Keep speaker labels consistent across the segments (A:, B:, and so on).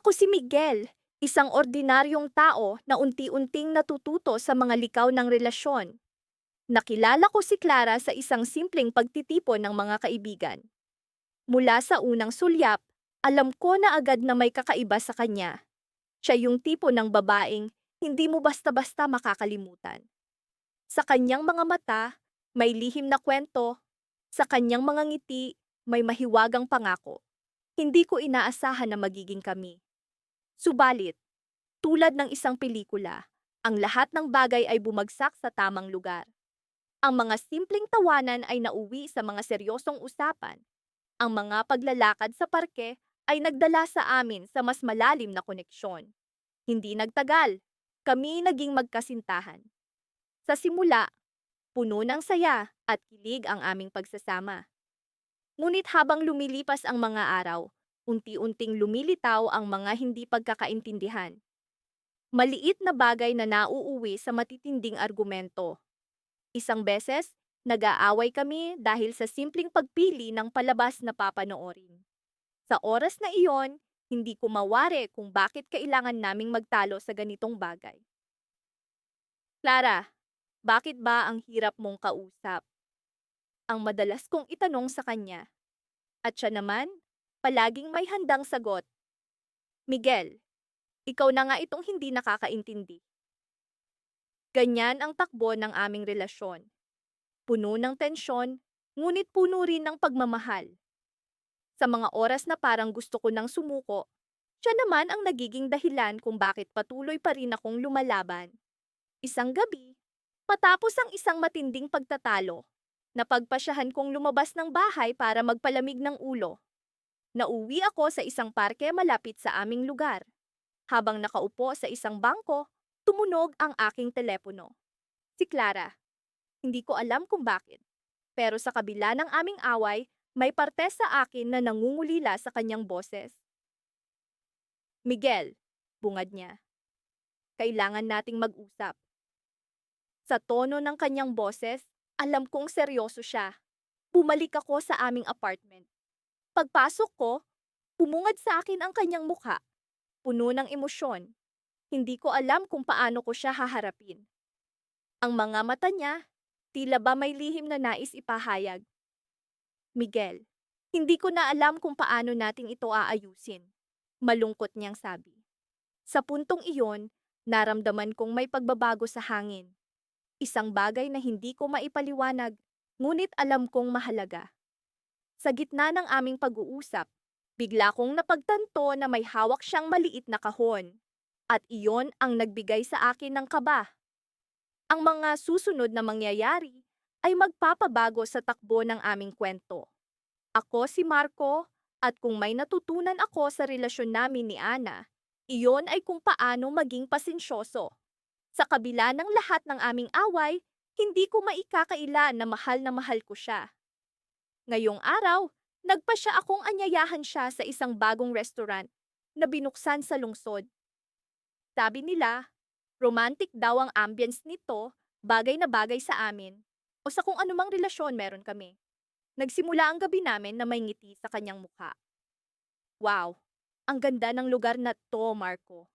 A: Ako si Miguel, isang ordinaryong tao na unti-unting natututo sa mga likaw ng relasyon. Nakilala ko si Clara sa isang simpleng pagtitipon ng mga kaibigan. Mula sa unang sulyap, alam ko na agad na may kakaiba sa kanya. Siya yung tipo ng babaeng hindi mo basta-basta makakalimutan. Sa kanyang mga mata, may lihim na kwento. Sa kanyang mga ngiti, may mahiwagang pangako. Hindi ko inaasahan na magiging kami. Subalit, tulad ng isang pelikula, ang lahat ng bagay ay bumagsak sa tamang lugar. Ang mga simpleng tawanan ay nauwi sa mga seryosong usapan. Ang mga paglalakad sa parke ay nagdala sa amin sa mas malalim na koneksyon. Hindi nagtagal, kami naging magkasintahan. Sa simula, puno ng saya at kilig ang aming pagsasama. Ngunit habang lumilipas ang mga araw, unti-unting lumilitaw ang mga hindi pagkakaintindihan. Maliit na bagay na nauuwi sa matitinding argumento. Isang beses, nag-aaway kami dahil sa simpleng pagpili ng palabas na papanoorin. Sa oras na iyon, hindi ko mawari kung bakit kailangan naming magtalo sa ganitong bagay. Clara, bakit ba ang hirap mong kausap? Ang madalas kong itanong sa kanya. At siya naman, palaging may handang sagot. Miguel, ikaw na nga itong hindi nakakaintindi. Ganyan ang takbo ng aming relasyon. Puno ng tensyon, ngunit puno rin ng pagmamahal. Sa mga oras na parang gusto ko nang sumuko, siya naman ang nagiging dahilan kung bakit patuloy pa rin akong lumalaban. Isang gabi, matapos ang isang matinding pagtatalo, napagpasyahan kong lumabas ng bahay para magpalamig ng ulo. Nauwi ako sa isang parke malapit sa aming lugar. Habang nakaupo sa isang bangko, tumunog ang aking telepono. Si Clara. Hindi ko alam kung bakit. Pero sa kabila ng aming away, may parte sa akin na nangungulila sa kanyang boses. Miguel, bungad niya. Kailangan nating mag-usap. Sa tono ng kanyang boses, alam kong seryoso siya. Bumalik ako sa aming apartment. Pagpasok ko, pumungad sa akin ang kanyang mukha. Puno ng emosyon. Hindi ko alam kung paano ko siya haharapin. Ang mga mata niya, tila ba may lihim na nais ipahayag. Miguel, hindi ko na alam kung paano natin ito aayusin. Malungkot niyang sabi. Sa puntong iyon, naramdaman kong may pagbabago sa hangin. Isang bagay na hindi ko maipaliwanag, ngunit alam kong mahalaga. Sa gitna ng aming pag-uusap, bigla kong napagtanto na may hawak siyang maliit na kahon. At iyon ang nagbigay sa akin ng kaba. Ang mga susunod na mangyayari ay magpapabago sa takbo ng aming kwento. Ako si Marco, at kung may natutunan ako sa relasyon namin ni Ana, iyon ay kung paano maging pasensyoso. Sa kabila ng lahat ng aming away, hindi ko maikakaila na mahal ko siya. Ngayong araw, nagpasya akong anyayahan siya sa isang bagong restaurant na binuksan sa lungsod. Sabi nila, romantic daw ang ambience nito, bagay na bagay sa amin, o sa kung anumang relasyon meron kami. Nagsimula ang gabi namin na may ngiti sa kanyang mukha. Wow, ang ganda ng lugar na to, Marco.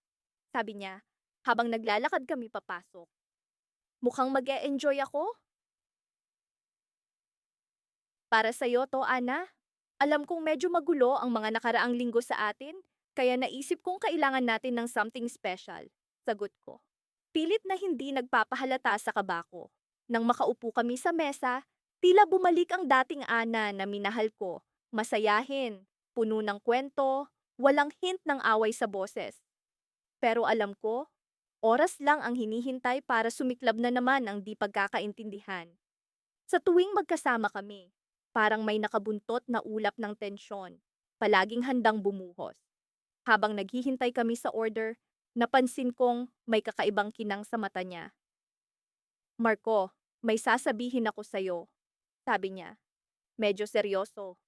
A: Sabi niya, habang naglalakad kami papasok. Mukhang mag-e-enjoy ako. Para sa'yo to, Ana. Alam kong medyo magulo ang mga nakaraang linggo sa atin, kaya naisip kong kailangan natin ng something special. Sagot ko. Pilit na hindi nagpapahalata sa kaba ko. Nang makaupo kami sa mesa, tila bumalik ang dating Ana na minahal ko. Masayahin, puno ng kwento, walang hint ng away sa boses. Pero alam ko, oras lang ang hinihintay para sumiklab na naman ang di pagkakaintindihan. Sa tuwing magkasama kami, parang may nakabuntot na ulap ng tensyon, palaging handang bumuhos. Habang naghihintay kami sa order, napansin kong may kakaibang kinang sa mata niya. Marco, may sasabihin ako sa'yo, sabi niya. Medyo seryoso.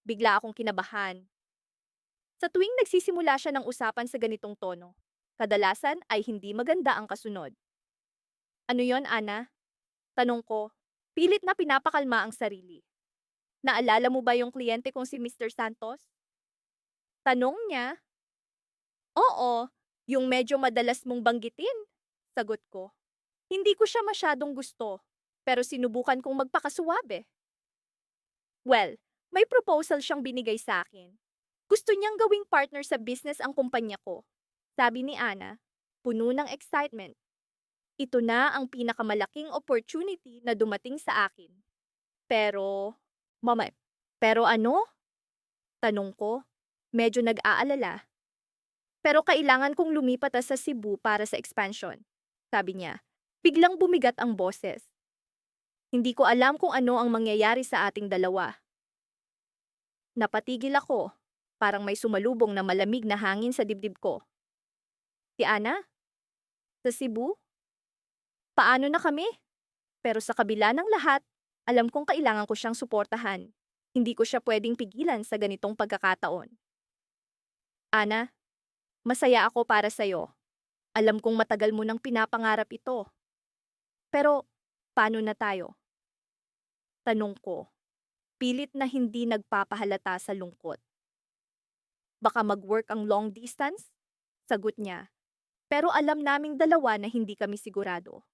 A: Bigla akong kinabahan. Sa tuwing nagsisimula siya ng usapan sa ganitong tono, kadalasan ay hindi maganda ang kasunod. Ano yon, Ana? Tanong ko, pilit na pinapakalma ang sarili. Naalala mo ba yung kliyente kong si Mr. Santos? Tanong niya. Oo, yung medyo madalas mong banggitin, sagot ko. Hindi ko siya masyadong gusto, pero sinubukan kong magpakasuwabe. Well, may proposal siyang binigay sa akin. Gusto niyang gawing partner sa business ang kumpanya ko. Sabi ni Ana, puno ng excitement. Ito na ang pinakamalaking opportunity na dumating sa akin. Pero, mama, pero ano? Tanong ko, medyo nag-aalala. Pero kailangan kong lumipat sa Cebu para sa expansion. Sabi niya, biglang bumigat ang boses. Hindi ko alam kung ano ang mangyayari sa ating dalawa. Napatigil ako, parang may sumalubong na malamig na hangin sa dibdib ko. Si Ana? Sa Cebu? Paano na kami? Pero sa kabila ng lahat, alam kong kailangan ko siyang suportahan. Hindi ko siya pwedeng pigilan sa ganitong pagkakataon. Ana, masaya ako para sa'yo. Alam kong matagal mo nang pinapangarap ito. Pero, paano na tayo? Tanong ko, pilit na hindi nagpapahalata sa lungkot. Baka mag-work ang long distance? Sagot niya. Pero alam naming dalawa na hindi kami sigurado.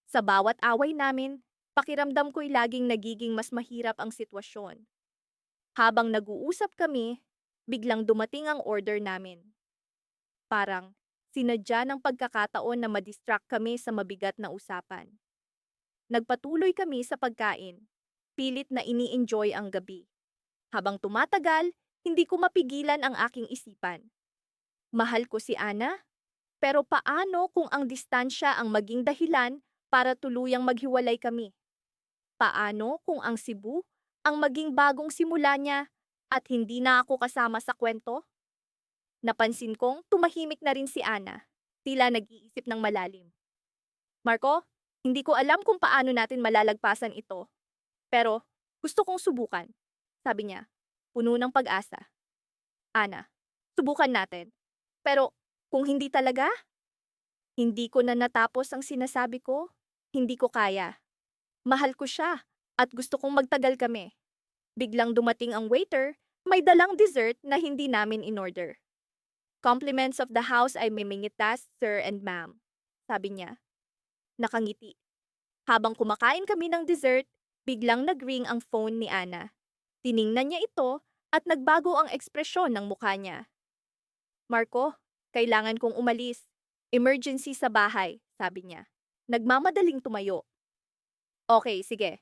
A: Sa bawat away namin, pakiramdam ko'y laging nagiging mas mahirap ang sitwasyon. Habang nag-uusap kami, biglang dumating ang order namin. Parang sinadya ng pagkakataon na madistract kami sa mabigat na usapan. Nagpatuloy kami sa pagkain, pilit na ini-enjoy ang gabi. Habang tumatagal, hindi ko mapigilan ang aking isipan. Mahal ko si Ana, pero paano kung ang distansya ang maging dahilan para tuluyang maghiwalay kami? Paano kung ang Cebu ang maging bagong simula niya at hindi na ako kasama sa kwento? Napansin kong tumahimik na rin si Ana, tila nag-iisip ng malalim. Marco, hindi ko alam kung paano natin malalagpasan ito, pero gusto kong subukan, sabi niya, puno ng pag-asa. Ana, subukan natin. Pero kung hindi talaga, hindi ko na natapos ang sinasabi ko, hindi ko kaya. Mahal ko siya at gusto kong magtagal kami. Biglang dumating ang waiter, may dalang dessert na hindi namin in-order. Compliments of the house ay mimingitas, sir and ma'am, sabi niya. Nakangiti. Habang kumakain kami ng dessert, biglang nag-ring ang phone ni Ana. Tiningnan niya ito at nagbago ang ekspresyon ng mukha niya. Marco, kailangan kong umalis. Emergency sa bahay, sabi niya. Nagmamadaling tumayo. Okay, sige.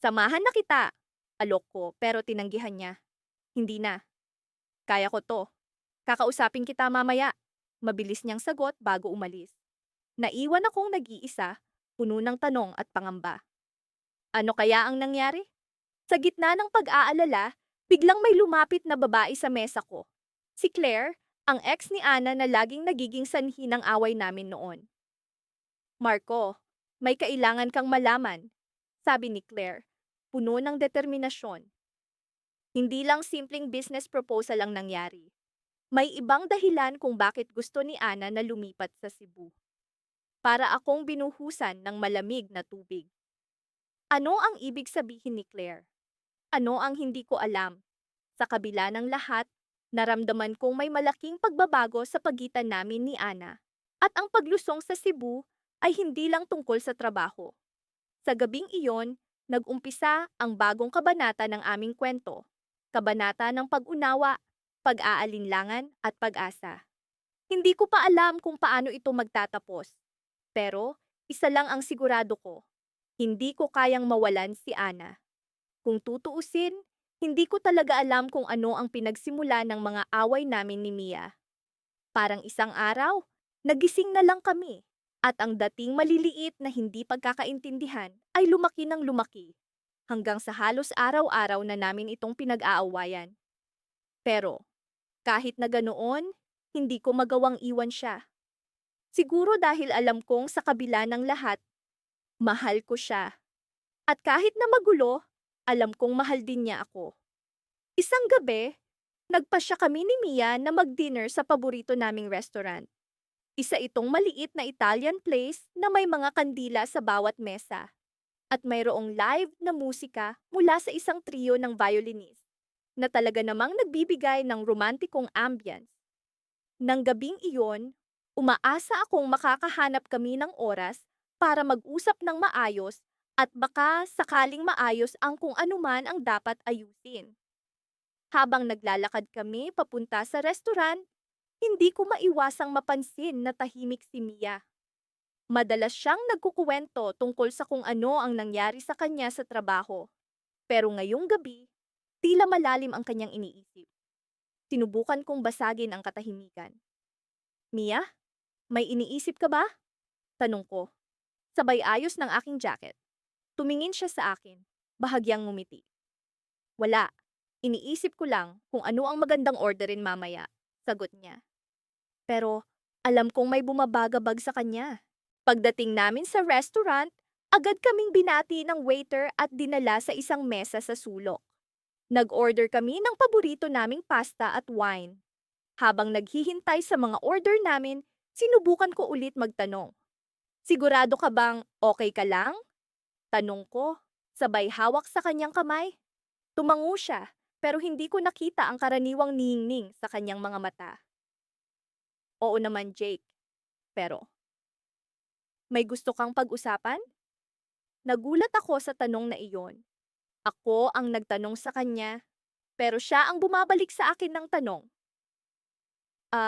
A: Samahan na kita. Alok ko, pero tinanggihan niya. Hindi na. Kaya ko to. Kakausapin kita mamaya. Mabilis niyang sagot bago umalis. Naiwan akong nag-iisa, puno ng tanong at pangamba. Ano kaya ang nangyari? Sa gitna ng pag-aalala, biglang may lumapit na babae sa mesa ko. Si Claire, ang ex ni Ana na laging nagiging sanhi ng away namin noon. Marco, may kailangan kang malaman, sabi ni Claire, puno ng determinasyon. Hindi lang simpleng business proposal ang nangyari. May ibang dahilan kung bakit gusto ni Ana na lumipat sa Cebu. Para akong binuhusan ng malamig na tubig. Ano ang ibig sabihin ni Claire? Ano ang hindi ko alam? Sa kabila ng lahat, naramdaman kong may malaking pagbabago sa pagitan namin ni Ana. At ang paglusong sa Cebu ay hindi lang tungkol sa trabaho. Sa gabing iyon, nag-umpisa ang bagong kabanata ng aming kwento. Kabanata ng pag-unawa, pag-aalinlangan at pag-asa. Hindi ko pa alam kung paano ito magtatapos. Pero, isa lang ang sigurado ko. Hindi ko kayang mawalan si Ana. Kung tutuusin, hindi ko talaga alam kung ano ang pinagsimula ng mga away namin ni Mia. Parang isang araw, nagising na lang kami. At ang dating maliliit na hindi pagkakaintindihan ay lumaki ng lumaki. Hanggang sa halos araw-araw na namin itong pinag-aawayan. Pero, kahit na ganoon, hindi ko magawang iwan siya. Siguro dahil alam kong sa kabila ng lahat, mahal ko siya. At kahit na magulo, alam kong mahal din niya ako. Isang gabi, nagpasya kami ni Mia na mag-dinner sa paborito naming restaurant. Isa itong maliit na Italian place na may mga kandila sa bawat mesa. At mayroong live na musika mula sa isang trio ng violinist na talaga namang nagbibigay ng romantikong ambience. Nang gabing iyon, umaasa akong makakahanap kami ng oras para mag-usap ng maayos at baka sakaling maayos ang kung anuman ang dapat ayusin. Habang naglalakad kami papunta sa restaurant, hindi ko maiwasang mapansin na tahimik si Mia. Madalas siyang nagkukuwento tungkol sa kung ano ang nangyari sa kanya sa trabaho. Pero ngayong gabi, tila malalim ang kanyang iniisip. Sinubukan kong basagin ang katahimikan. Mia, may iniisip ka ba? Tanong ko. Sabay ayos ng aking jacket. Tumingin siya sa akin, bahagyang ngumiti. Wala. Iniisip ko lang kung ano ang magandang orderin mamaya, sagot niya. Pero alam kong may bumabagabag sa kanya. Pagdating namin sa restaurant, agad kaming binati ng waiter at dinala sa isang mesa sa sulok. Nag-order kami ng paborito naming pasta at wine. Habang naghihintay sa mga order namin, sinubukan ko ulit magtanong. Sigurado ka bang okay ka lang? Tanong ko, sabay hawak sa kanyang kamay. Tumango siya, pero hindi ko nakita ang karaniwang ningning sa kanyang mga mata. Oo naman, Jake. Pero, may gusto kang pag-usapan? Nagulat ako sa tanong na iyon. Ako ang nagtanong sa kanya, pero siya ang bumabalik sa akin ng tanong.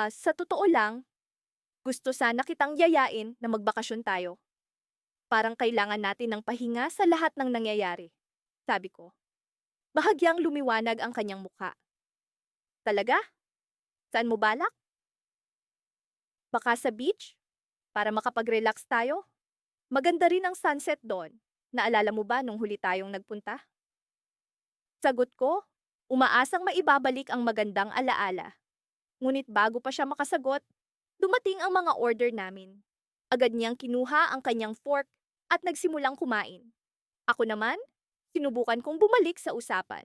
A: Sa totoo lang, gusto sana kitang yayain na magbakasyon tayo. Parang kailangan natin ng pahinga sa lahat ng nangyayari, sabi ko. Bahagyang lumiwanag ang kanyang mukha. Talaga? Saan mo balak? Baka sa beach? Para makapag-relax tayo? Maganda rin ang sunset doon. Naalala mo ba nung huli tayong nagpunta? Sagot ko, umaasang maibabalik ang magandang alaala. Ngunit bago pa siya makasagot, dumating ang mga order namin. Agad niyang kinuha ang kanyang fork at nagsimulang kumain. Ako naman, sinubukan kong bumalik sa usapan.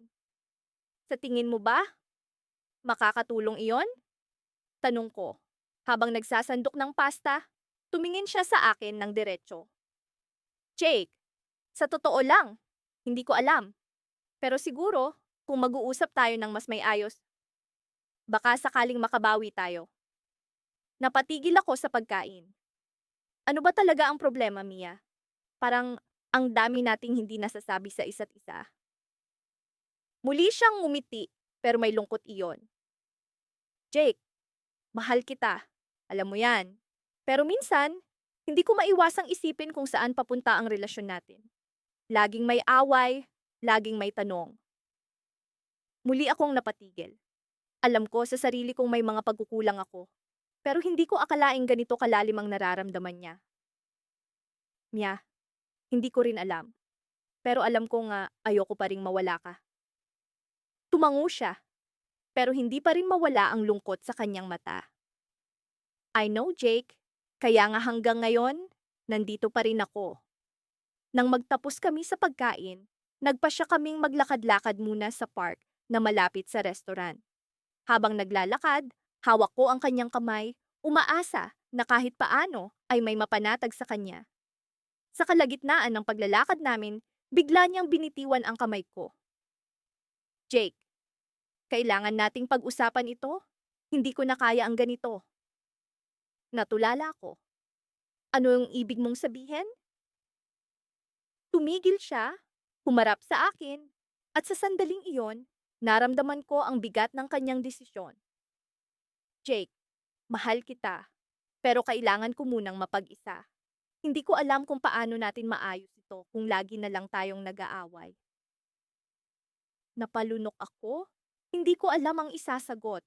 A: Sa tingin mo ba, makakatulong iyon? Tanong ko. Habang nagsasandok ng pasta, tumingin siya sa akin ng diretso. Jake, sa totoo lang, hindi ko alam. Pero siguro, kung mag-uusap tayo ng mas may ayos, baka sakaling makabawi tayo. Napatigil ako sa pagkain. Ano ba talaga ang problema, Mia? Parang ang dami nating hindi nasasabi sa isa't isa. Muli siyang ngumiti, pero may lungkot iyon. Jake, mahal kita. Alam mo yan. Pero minsan, hindi ko maiwasang isipin kung saan papunta ang relasyon natin. Laging may away, laging may tanong. Muli akong napatigil. Alam ko sa sarili kong may mga pagkukulang ako, pero hindi ko akalaing ganito kalalim ang nararamdaman niya. Mia, hindi ko rin alam. Pero alam ko nga ayoko pa ring mawala ka. Tumango siya, pero hindi pa rin mawala ang lungkot sa kanyang mata. I know, Jake. Kaya nga hanggang ngayon, nandito pa rin ako. Nang magtapos kami sa pagkain, nagpasya kaming maglakad-lakad muna sa park na malapit sa restaurant. Habang naglalakad, hawak ko ang kanyang kamay, umaasa na kahit paano ay may mapanatag sa kanya. Sa kalagitnaan ng paglalakad namin, bigla niyang binitiwan ang kamay ko. Jake, kailangan nating pag-usapan ito. Hindi ko na kaya ang ganito. Natulala ko. Ano yung ibig mong sabihin? Tumigil siya, humarap sa akin, at sa sandaling iyon, naramdaman ko ang bigat ng kanyang desisyon. Jake, mahal kita, pero kailangan ko munang mapag-isa. Hindi ko alam kung paano natin maayos ito kung lagi na lang tayong nag-aaway. Napalunok ako, hindi ko alam ang isasagot.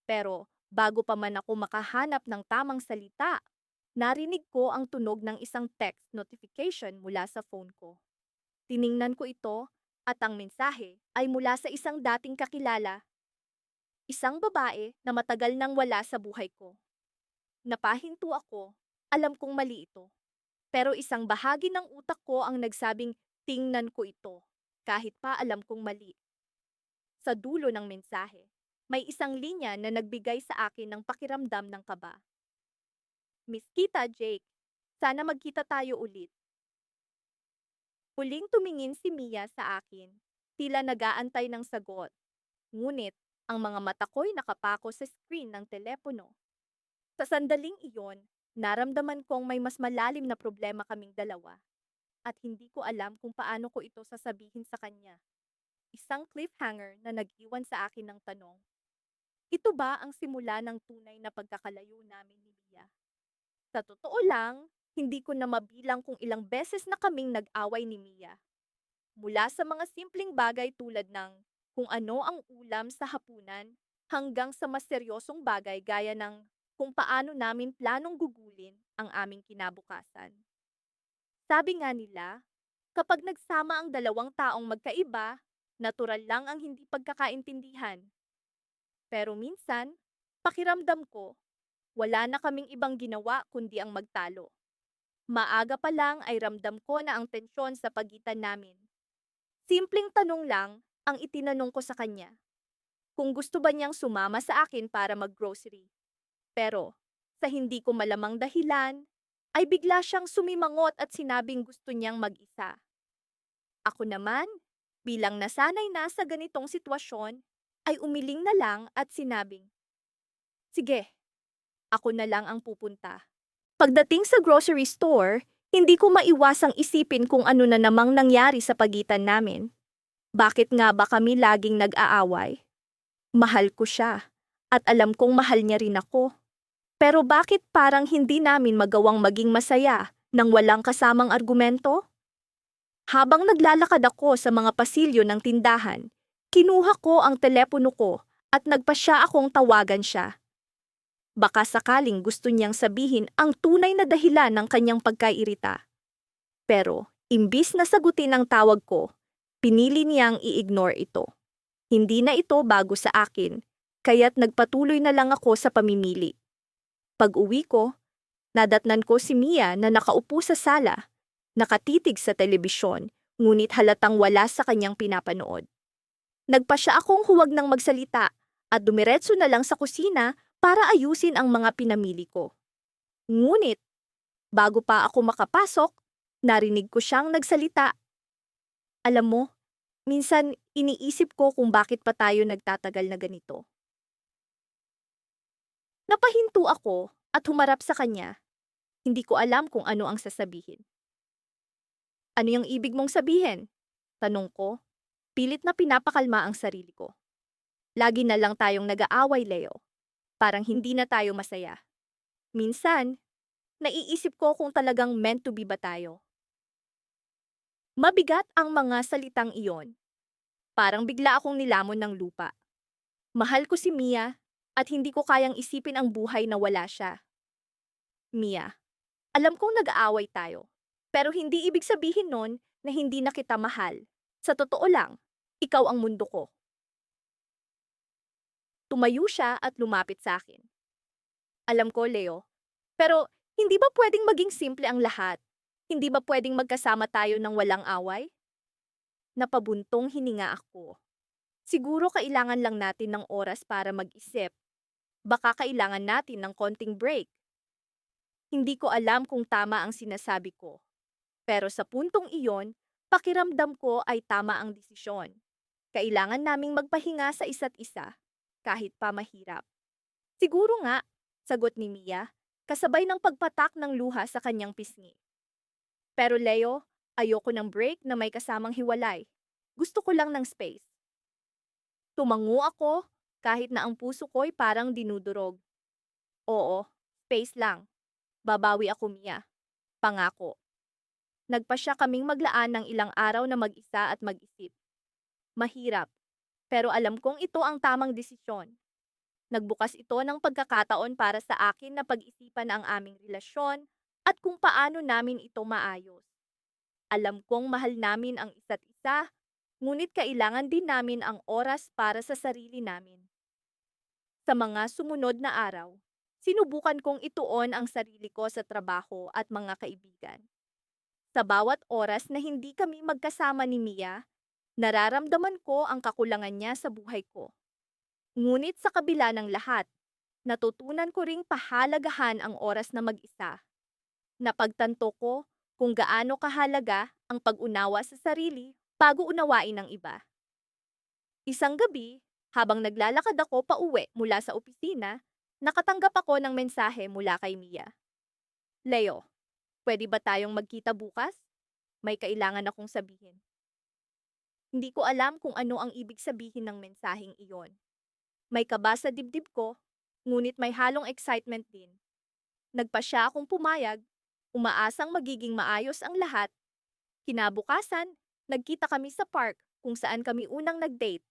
A: Pero bago pa man ako makahanap ng tamang salita, narinig ko ang tunog ng isang text notification mula sa phone ko. Tiningnan ko ito at ang mensahe ay mula sa isang dating kakilala. Isang babae na matagal nang wala sa buhay ko. Napahinto ako, alam kong mali ito. Pero isang bahagi ng utak ko ang nagsabing tingnan ko ito, kahit pa alam kong mali. Sa dulo ng mensahe, may isang linya na nagbigay sa akin ng pakiramdam ng kaba. Miss kita, Jake. Sana magkita tayo ulit. Huling tumingin si Mia sa akin, tila nag-aantay ng sagot. Ngunit, ang mga mata ko'y nakapako sa screen ng telepono. Sa sandaling iyon, naramdaman kong may mas malalim na problema kaming dalawa at hindi ko alam kung paano ko ito sasabihin sa kanya. Isang cliffhanger na nag-iwan sa akin ng tanong, ito ba ang simula ng tunay na pagkakalayo namin ni Mia? Sa totoo lang, hindi ko na mabilang kung ilang beses na kaming nag-away ni Mia. Mula sa mga simpleng bagay tulad ng kung ano ang ulam sa hapunan hanggang sa mas seryosong bagay gaya ng kung paano namin planong gugulin ang aming kinabukasan. Sabi nga nila, kapag nagsama ang dalawang taong magkaiba, natural lang ang hindi pagkakaintindihan. Pero minsan, pakiramdam ko, wala na kaming ibang ginawa kundi ang magtalo. Maaga pa lang ay ramdam ko na ang tensyon sa pagitan namin. Simpleng tanong lang ang itinanong ko sa kanya. Kung gusto ba niyang sumama sa akin para mag-grocery. Pero, sa hindi ko malamang dahilan, ay bigla siyang sumimangot at sinabing gusto niyang mag-isa. Ako naman, bilang nasanay na sa ganitong sitwasyon, ay umiling na lang at sinabing, sige, ako na lang ang pupunta. Pagdating sa grocery store, hindi ko maiwasang isipin kung ano na namang nangyari sa pagitan namin. Bakit nga ba kami laging nag-aaway? Mahal ko siya, at alam kong mahal niya rin ako. Pero bakit parang hindi namin magawang maging masaya nang walang kasamang argumento? Habang naglalakad ako sa mga pasilyo ng tindahan, kinuha ko ang telepono ko at nagpasya akong tawagan siya. Baka sakaling gusto niyang sabihin ang tunay na dahilan ng kanyang pagkairita. Pero, imbis na sagutin ang tawag ko, pinili niyang i-ignore ito. Hindi na ito bago sa akin, kaya't nagpatuloy na lang ako sa pamimili. Pag-uwi ko, nadatnan ko si Mia na nakaupo sa sala, nakatitig sa telebisyon, ngunit halatang wala sa kanyang pinapanood. Nagpasya akong huwag nang magsalita at dumiretso na lang sa kusina para ayusin ang mga pinamili ko. Ngunit, bago pa ako makapasok, narinig ko siyang nagsalita. Alam mo, minsan iniisip ko kung bakit pa tayo nagtatagal na ganito. Napahinto ako at humarap sa kanya. Hindi ko alam kung ano ang sasabihin. Ano yung ibig mong sabihin? Tanong ko, pilit na pinapakalma ang sarili ko. Lagi na lang tayong nag-aaway, Leo. Parang hindi na tayo masaya. Minsan, naiisip ko kung talagang meant to be ba tayo. Mabigat ang mga salitang iyon. Parang bigla akong nilamon ng lupa. Mahal ko si Mia at hindi ko kayang isipin ang buhay na wala siya. Mia, alam kong nag-aaway tayo, pero hindi ibig sabihin nun na hindi na kita mahal. Sa totoo lang, ikaw ang mundo ko. Tumayo siya at lumapit sa akin. Alam ko, Leo, pero hindi ba pwedeng maging simple ang lahat? Hindi ba pwedeng magkasama tayo ng walang away? Napabuntong hininga ako. Siguro kailangan lang natin ng oras para mag-isip. Baka kailangan natin ng konting break. Hindi ko alam kung tama ang sinasabi ko. Pero sa puntong iyon, pakiramdam ko ay tama ang desisyon. Kailangan naming magpahinga sa isa't isa, kahit pa mahirap. Siguro nga, sagot ni Mia, kasabay ng pagpatak ng luha sa kanyang pisngi. Pero Leo, ayoko ng break na may kasamang hiwalay. Gusto ko lang ng space. Tumango ako, kahit na ang puso ko'y parang dinudurog. Oo, space lang. Babawi ako, Mia. Pangako. Nagpasya kaming maglaan ng ilang araw na mag-isa at mag-isip. Mahirap, pero alam kong ito ang tamang desisyon. Nagbukas ito ng pagkakataon para sa akin na pag-isipan ang aming relasyon at kung paano namin ito maayos. Alam kong mahal namin ang isa't isa, ngunit kailangan din namin ang oras para sa sarili namin. Sa mga sumunod na araw, sinubukan kong ituon ang sarili ko sa trabaho at mga kaibigan. Sa bawat oras na hindi kami magkasama ni Mia, nararamdaman ko ang kakulangan niya sa buhay ko. Ngunit sa kabila ng lahat, natutunan ko ring pahalagahan ang oras na mag-isa. Napagtanto ko kung gaano kahalaga ang pag-unawa sa sarili bago unawain ng iba. Isang gabi, habang naglalakad ako pauwi mula sa opisina, Nakatanggap ako ng mensahe mula kay Mia. Leo, pwede ba tayong magkita bukas? May kailangan akong sabihin. Hindi ko alam kung ano ang ibig sabihin ng mensaheng iyon. May kaba sa dibdib ko, ngunit may halong excitement din. Nagpa siya akong pumayag, umaasang magiging maayos ang lahat. Kinabukasan, nagkita kami sa park kung saan kami unang nag-date.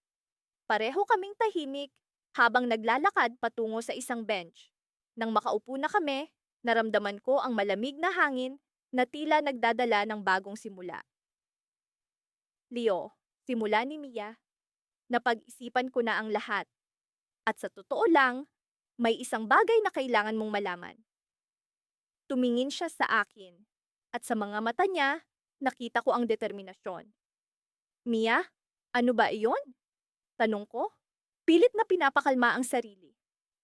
A: Pareho kaming tahimik habang naglalakad patungo sa isang bench. Nang makaupo na kami, naramdaman ko ang malamig na hangin na tila nagdadala ng bagong simula. Leo, simula ni Mia, napag-isipan ko na ang lahat. At sa totoo lang, may isang bagay na kailangan mong malaman. Tumingin siya sa akin, at sa mga mata niya, nakita ko ang determinasyon. Mia, ano ba iyon? Tanong ko. Pilit na pinapakalma ang sarili.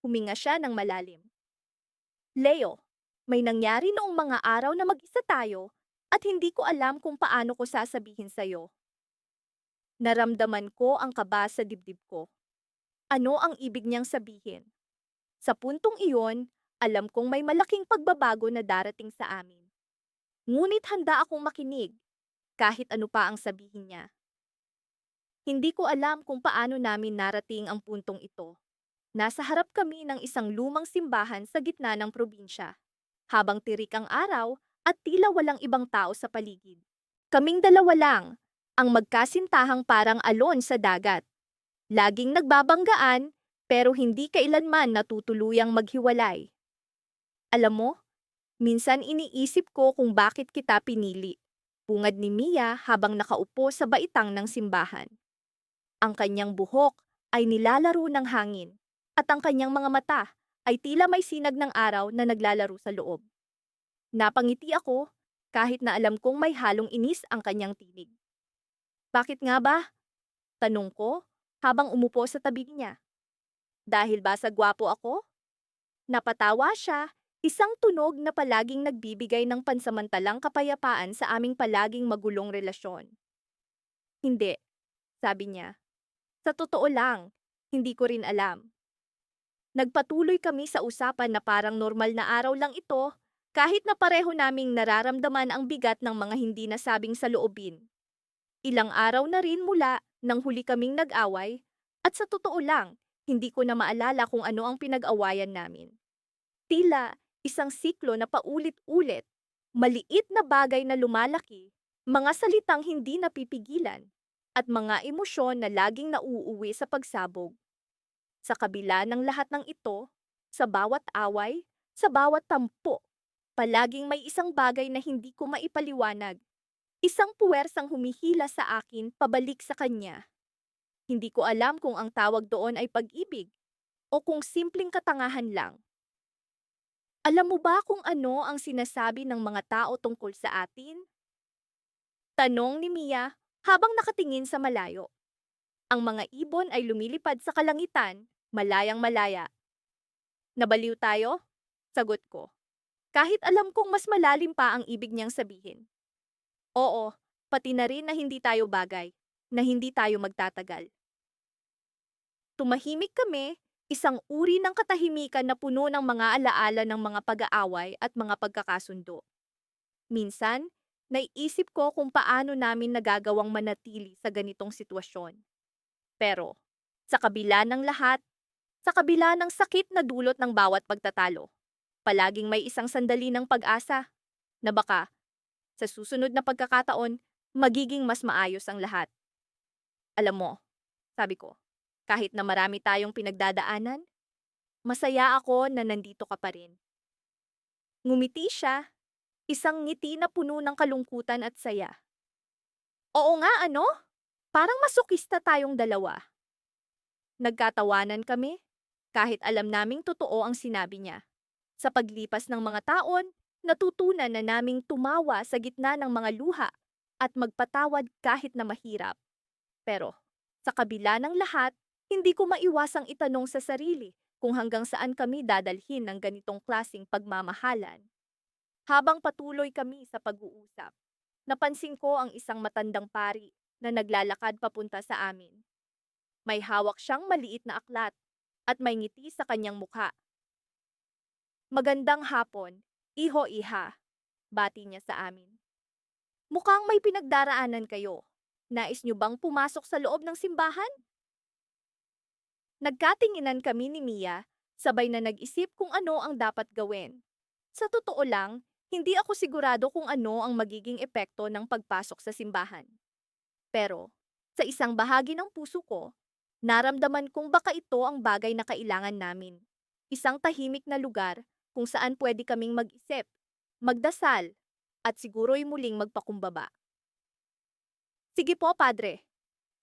A: Huminga siya ng malalim. Leo, may nangyari noong mga araw na mag-isa tayo at hindi ko alam kung paano ko sasabihin sa'yo. Naramdaman ko ang kaba sa dibdib ko. Ano ang ibig niyang sabihin? Sa puntong iyon, alam kong may malaking pagbabago na darating sa amin. Ngunit handa akong makinig, kahit ano pa ang sabihin niya. Hindi ko alam kung paano namin narating ang puntong ito. Nasa harap kami ng isang lumang simbahan sa gitna ng probinsya, habang tirik ang araw at tila walang ibang tao sa paligid. Kaming dalawa lang, ang magkasintahang parang alon sa dagat. Laging nagbabanggaan, pero hindi kailanman natutuluyang maghiwalay. Alam mo, minsan iniisip ko kung bakit kita pinili. Bungad ni Mia habang nakaupo sa baitang ng simbahan. Ang kanyang buhok ay nilalaro ng hangin, at ang kanyang mga mata ay tila may sinag ng araw na naglalaro sa loob. Napangiti ako, kahit na alam kong may halong inis ang kanyang tinig. Bakit nga ba? Tanong ko, habang umupo sa tabi niya. Dahil ba sa gwapo ako? Napatawa siya, isang tunog na palaging nagbibigay ng pansamantalang kapayapaan sa aming palaging magulong relasyon. Hindi, sabi niya. Sa totoo lang, hindi ko rin alam. Nagpatuloy kami sa usapan na parang normal na araw lang ito, kahit na pareho naming nararamdaman ang bigat ng mga hindi nasabing saloobin. Ilang araw na rin mula nang huli kaming nag-away, at sa totoo lang, hindi ko na maalala kung ano ang pinag-awayan namin. Tila isang siklo na paulit-ulit, maliit na bagay na lumalaki, mga salitang hindi napipigilan, at mga emosyon na laging nauuwi sa pagsabog. Sa kabila ng lahat ng ito, sa bawat away, sa bawat tampo, palaging may isang bagay na hindi ko maipaliwanag. Isang puwersang humihila sa akin pabalik sa kanya. Hindi ko alam kung ang tawag doon ay pag-ibig o kung simpleng katangahan lang. Alam mo ba kung ano ang sinasabi ng mga tao tungkol sa atin? Tanong ni Mia habang nakatingin sa malayo. Ang mga ibon ay lumilipad sa kalangitan, malayang-malaya. Nabaliw tayo? Sagot ko. Kahit alam kong mas malalim pa ang ibig niyang sabihin. Oo, pati na rin na hindi tayo bagay, na hindi tayo magtatagal. Tumahimik kami, isang uri ng katahimikan na puno ng mga alaala ng mga pag-aaway at mga pagkakasundo. Minsan, naiisip ko kung paano namin nagagawang manatili sa ganitong sitwasyon. Pero, sa kabila ng lahat, sa kabila ng sakit na dulot ng bawat pagtatalo, palaging may isang sandali ng pag-asa na baka, sa susunod na pagkakataon, magiging mas maayos ang lahat. Alam mo, sabi ko, kahit na marami tayong pinagdadaanan, masaya ako na nandito ka pa rin. Ngumiti siya, isang ngiti na puno ng kalungkutan at saya. Oo nga, ano? Parang masokista tayong dalawa. Nagkatawanan kami, kahit alam naming totoo ang sinabi niya. Sa paglipas ng mga taon, natutunan na naming tumawa sa gitna ng mga luha at magpatawad kahit na mahirap. Pero, sa kabila ng lahat, hindi ko maiwasang itanong sa sarili kung hanggang saan kami dadalhin ng ganitong klaseng pagmamahalan. Habang patuloy kami sa pag-uusap, napansin ko ang isang matandang pari na naglalakad papunta sa amin. May hawak siyang maliit na aklat at may ngiti sa kanyang mukha. Magandang hapon, iho-iha, bati niya sa amin. Mukhang may pinagdaraanan kayo. Nais niyo bang pumasok sa loob ng simbahan? Nagkatinginan kami ni Mia, sabay na nag-isip kung ano ang dapat gawin. Sa totoo lang, hindi ako sigurado kung ano ang magiging epekto ng pagpasok sa simbahan. Pero, sa isang bahagi ng puso ko, naramdaman kong baka ito ang bagay na kailangan namin. Isang tahimik na lugar kung saan pwede kaming mag-isip, magdasal, at siguro'y muling magpakumbaba. Sige po, Padre,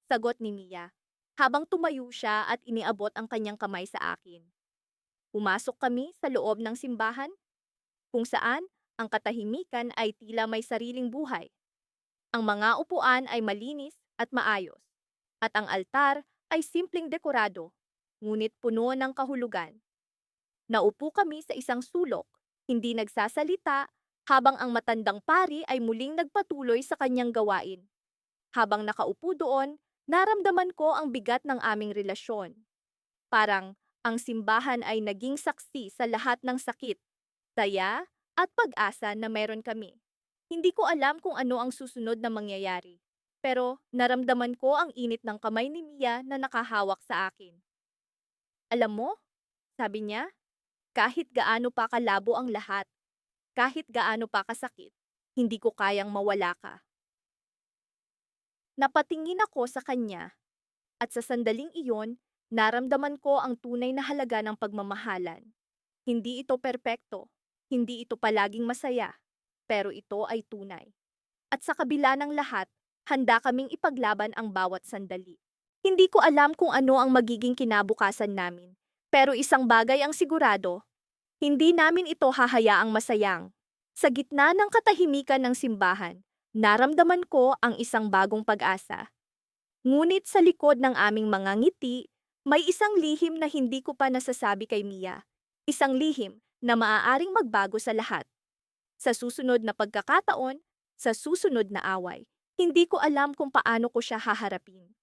A: sagot ni Mia, habang tumayo siya at iniabot ang kanyang kamay sa akin. Pumasok kami sa loob ng simbahan, kung saan ang katahimikan ay tila may sariling buhay. Ang mga upuan ay malinis at maayos, at ang altar ay simpleng dekorado, ngunit puno ng kahulugan. Naupo kami sa isang sulok, hindi nagsasalita, habang ang matandang pari ay muling nagpatuloy sa kanyang gawain. Habang nakaupo doon, naramdaman ko ang bigat ng aming relasyon. Parang ang simbahan ay naging saksi sa lahat ng sakit, saya, at pag-asa na meron kami. Hindi ko alam kung ano ang susunod na mangyayari, pero naramdaman ko ang init ng kamay ni Mia na nakahawak sa akin. Alam mo, sabi niya, kahit gaano pa kalabo ang lahat, kahit gaano pa kasakit, hindi ko kayang mawala ka. Napatingin ako sa kanya, at sa sandaling iyon, naramdaman ko ang tunay na halaga ng pagmamahalan. Hindi ito perpekto, hindi ito palaging masaya, pero ito ay tunay. At sa kabila ng lahat, handa kaming ipaglaban ang bawat sandali. Hindi ko alam kung ano ang magiging kinabukasan namin, pero isang bagay ang sigurado, hindi namin ito hahayaang masayang. Sa gitna ng katahimikan ng simbahan, naramdaman ko ang isang bagong pag-asa. Ngunit sa likod ng aming mga ngiti, may isang lihim na hindi ko pa nasasabi kay Mia. Isang lihim na maaaring magbago sa lahat. Sa susunod na pagkakataon, sa susunod na away, hindi ko alam kung paano ko siya haharapin.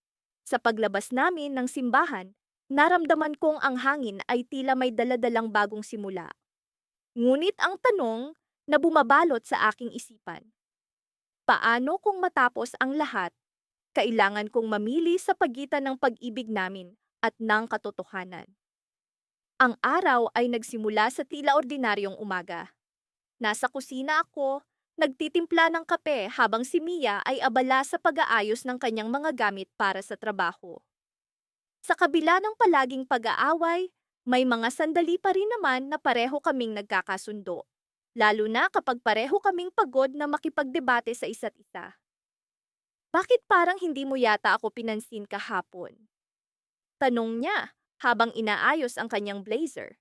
A: Sa paglabas namin ng simbahan, naramdaman kong ang hangin ay tila may daladalang bagong simula. Ngunit ang tanong na bumabalot sa aking isipan, paano kung matapos ang lahat, kailangan kong mamili sa pagitan ng pag-ibig namin at ng katotohanan? Ang araw ay nagsimula sa tila ordinaryong umaga. Nasa kusina ako, nagtitimpla ng kape habang si Mia ay abala sa pag-aayos ng kanyang mga gamit para sa trabaho. Sa kabila ng palaging pag-aaway, may mga sandali pa rin naman na pareho kaming nagkakasundo. Lalo na kapag pareho kaming pagod na makipagdebate sa isa't isa. Bakit parang hindi mo yata ako pinansin kahapon? Tanong niya habang inaayos ang kanyang blazer.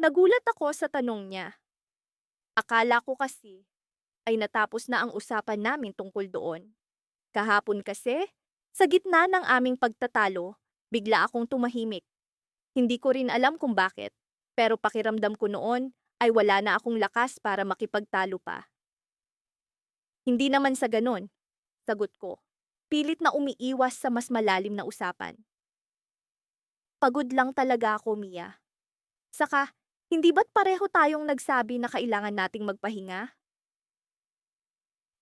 A: Nagulat ako sa tanong niya. Akala ko kasi ay natapos na ang usapan namin tungkol doon. Kahapon kasi, sa gitna ng aming pagtatalo, bigla akong tumahimik. Hindi ko rin alam kung bakit, pero pakiramdam ko noon ay wala na akong lakas para makipagtalo pa. Hindi naman sa ganon, sagot ko. Pilit na umiiwas sa mas malalim na usapan. Pagod lang talaga ako, Mia. Saka, hindi ba't pareho tayong nagsabi na kailangan nating magpahinga?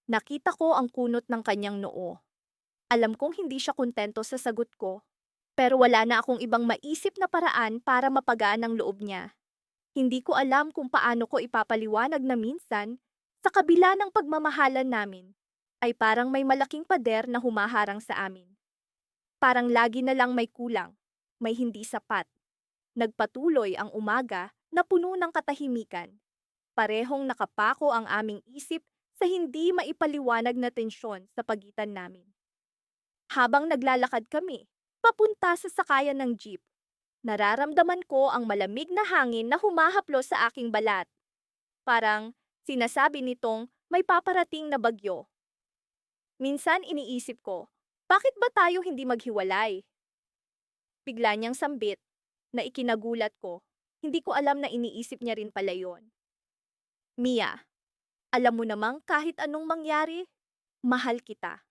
A: Nakita ko ang kunot ng kanyang noo. Alam kong hindi siya kontento sa sagot ko, pero wala na akong ibang maisip na paraan para mapagaan ang loob niya. Hindi ko alam kung paano ko ipapaliwanag na minsan, sa kabila ng pagmamahalan namin, ay parang may malaking pader na humaharang sa amin. Parang lagi na lang may kulang, may hindi sapat. Nagpatuloy ang umaga na puno ng katahimikan. Parehong nakapako ang aming isip sa hindi maipaliwanag na tensyon sa pagitan namin. Habang naglalakad kami, papunta sa sakayan ng jeep, nararamdaman ko ang malamig na hangin na humahaplos sa aking balat. Parang sinasabi nitong may paparating na bagyo. Minsan iniisip ko, bakit ba tayo hindi maghiwalay? Bigla niyang sambit na ikinagulat ko. Hindi ko alam na iniisip niya rin pala yon. Mia, alam mo namang kahit anong mangyari, mahal kita.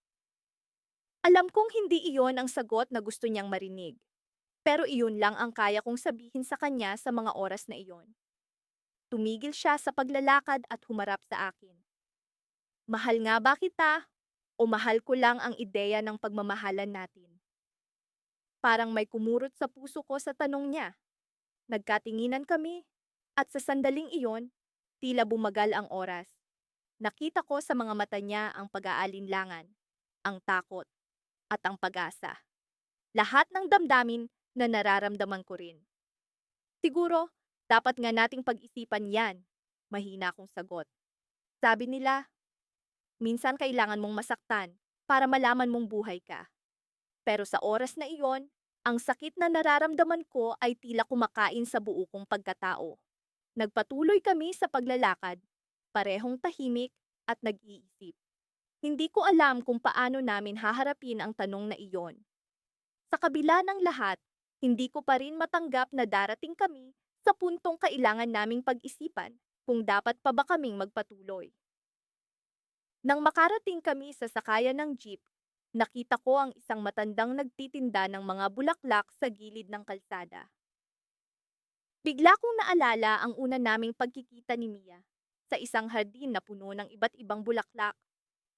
A: Alam kong hindi iyon ang sagot na gusto niyang marinig. Pero iyon lang ang kaya kong sabihin sa kanya sa mga oras na iyon. Tumigil siya sa paglalakad at humarap sa akin. Mahal nga ba kita o mahal ko lang ang ideya ng pagmamahalan natin? Parang may kumurot sa puso ko sa tanong niya. Nagkatinginan kami at sa sandaling iyon, tila bumagal ang oras. Nakita ko sa mga mata niya ang pag-aalinlangan, ang takot, at ang pag-asa. Lahat ng damdamin na nararamdaman ko rin. Siguro, dapat nga nating pag-isipan yan. Mahina akong sagot. Sabi nila, minsan kailangan mong masaktan para malaman mong buhay ka. Pero sa oras na iyon, ang sakit na nararamdaman ko ay tila kumakain sa buo kong pagkatao. Nagpatuloy kami sa paglalakad, parehong tahimik at nag-iisip. Hindi ko alam kung paano namin haharapin ang tanong na iyon. Sa kabila ng lahat, hindi ko pa rin matanggap na darating kami sa puntong kailangan naming pag-isipan kung dapat pa ba kaming magpatuloy. Nang makarating kami sa sakayan ng jeep, nakita ko ang isang matandang nagtitinda ng mga bulaklak sa gilid ng kalsada. Bigla kong naalala ang una naming pagkikita ni Mia sa isang hardin na puno ng iba't ibang bulaklak.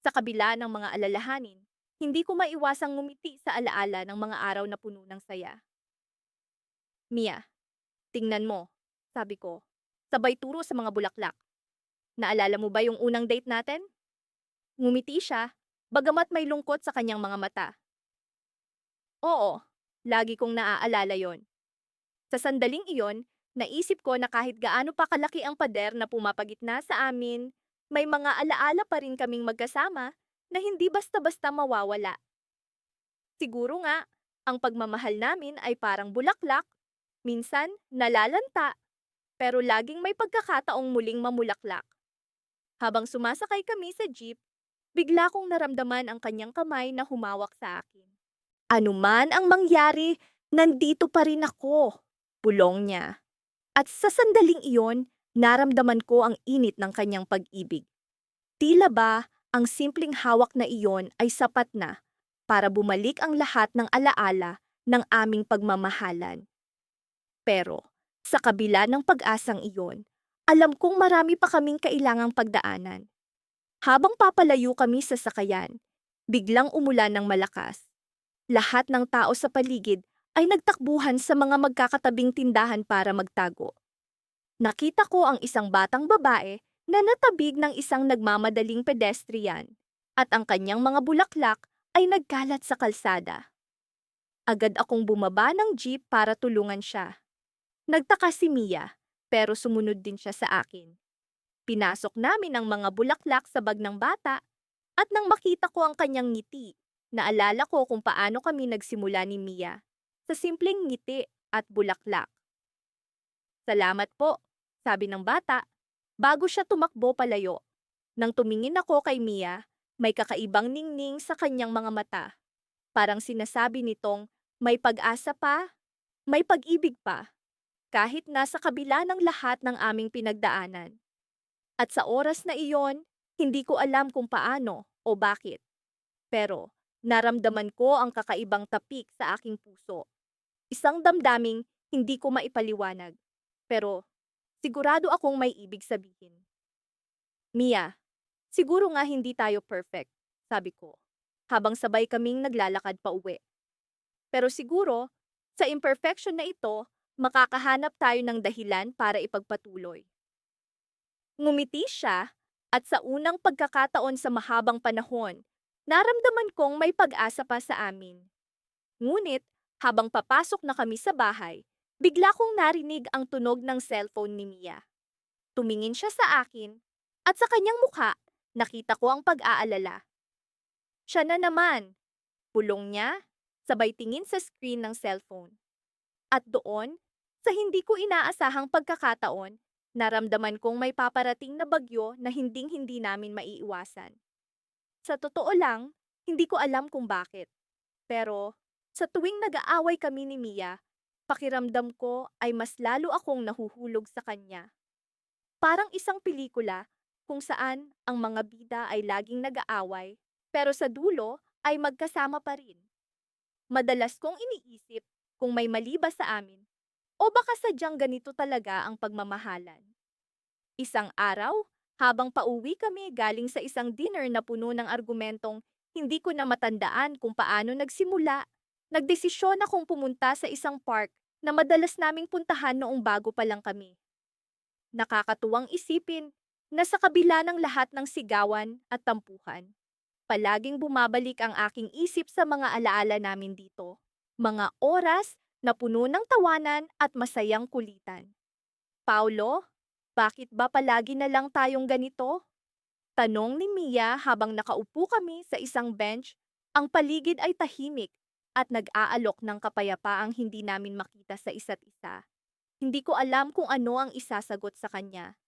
A: Sa kabila ng mga alalahanin, hindi ko maiwasang ngumiti sa alaala ng mga araw na puno ng saya. Mia, tingnan mo, sabi ko, sabay turo sa mga bulaklak. Naalala mo ba yung unang date natin? Ngumiti siya, bagamat may lungkot sa kanyang mga mata. Oo, lagi kong naaalala yon. Sa sandaling iyon, naisip ko na kahit gaano pa kalaki ang pader na pumapagitna sa amin, may mga alaala pa rin kaming magkasama na hindi basta-basta mawawala. Siguro nga, ang pagmamahal namin ay parang bulaklak, minsan nalalanta, pero laging may pagkakataong muling mamulaklak. Habang sumasakay kami sa jeep, bigla kong naramdaman ang kanyang kamay na humawak sa akin. Anuman ang mangyari, nandito pa rin ako, bulong niya. At sa sandaling iyon, naramdaman ko ang init ng kanyang pag-ibig. Tila ba ang simpleng hawak na iyon ay sapat na para bumalik ang lahat ng alaala ng aming pagmamahalan. Pero sa kabila ng pag-asang iyon, alam kong marami pa kaming kailangang pagdaanan. Habang papalayo kami sa sakayan, biglang umulan ng malakas. Lahat ng tao sa paligid ay nagtakbuhan sa mga magkakatabing tindahan para magtago. Nakita ko ang isang batang babae na natabig ng isang nagmamadaling pedestrian at ang kanyang mga bulaklak ay nagkalat sa kalsada. Agad akong bumaba ng jeep para tulungan siya. Nagtaka si Mia, pero sumunod din siya sa akin. Pinasok namin ang mga bulaklak sa bag ng bata at nang makita ko ang kanyang ngiti, naalala ko kung paano kami nagsimula ni Mia sa simpleng ngiti at bulaklak. Salamat po, sabi ng bata, bago siya tumakbo palayo. Nang tumingin ako kay Mia, may kakaibang ningning sa kanyang mga mata. Parang sinasabi nitong may pag-asa pa, may pag-ibig pa, kahit nasa kabila ng lahat ng aming pinagdaanan. At sa oras na iyon, hindi ko alam kung paano o bakit. Pero naramdaman ko ang kakaibang tapik sa aking puso. Isang damdaming hindi ko maipaliwanag. Pero sigurado akong may ibig sabihin. Mia, siguro nga hindi tayo perfect, sabi ko, habang sabay kaming naglalakad pa uwi. Pero siguro, sa imperfection na ito, makakahanap tayo ng dahilan para ipagpatuloy. Ngumiti siya at sa unang pagkakataon sa mahabang panahon, naramdaman kong may pag-asa pa sa amin. Ngunit, habang papasok na kami sa bahay, bigla kong narinig ang tunog ng cellphone ni Mia. Tumingin siya sa akin at sa kanyang mukha, nakita ko ang pag-aalala. Siya na naman, bulong niya, sabay tingin sa screen ng cellphone. At doon, sa hindi ko inaasahang pagkakataon, naramdaman kong may paparating na bagyo na hinding-hindi namin maiiwasan. Sa totoo lang, hindi ko alam kung bakit. Pero sa tuwing nag-aaway kami ni Mia, pakiramdam ko ay mas lalo akong nahuhulog sa kanya. Parang isang pelikula kung saan ang mga bida ay laging nag-aaway, pero sa dulo ay magkasama pa rin. Madalas kong iniisip kung may mali ba sa amin o baka sadyang ganito talaga ang pagmamahalan. Isang araw, habang pauwi kami galing sa isang dinner na puno ng argumentong hindi ko na matandaan kung paano nagsimula, nagdesisyon akong pumunta sa isang park na madalas naming puntahan noong bago pa lang kami. Nakakatuwang isipin na sa kabila ng lahat ng sigawan at tampuhan, palaging bumabalik ang aking isip sa mga alaala namin dito. Mga oras na puno ng tawanan at masayang kulitan. Paulo, bakit ba palagi na lang tayong ganito? Tanong ni Mia habang nakaupo kami sa isang bench, ang paligid ay tahimik at nag-aalok ng kapayapaang hindi namin makita sa isa't isa. Hindi ko alam kung ano ang isasagot sa kanya.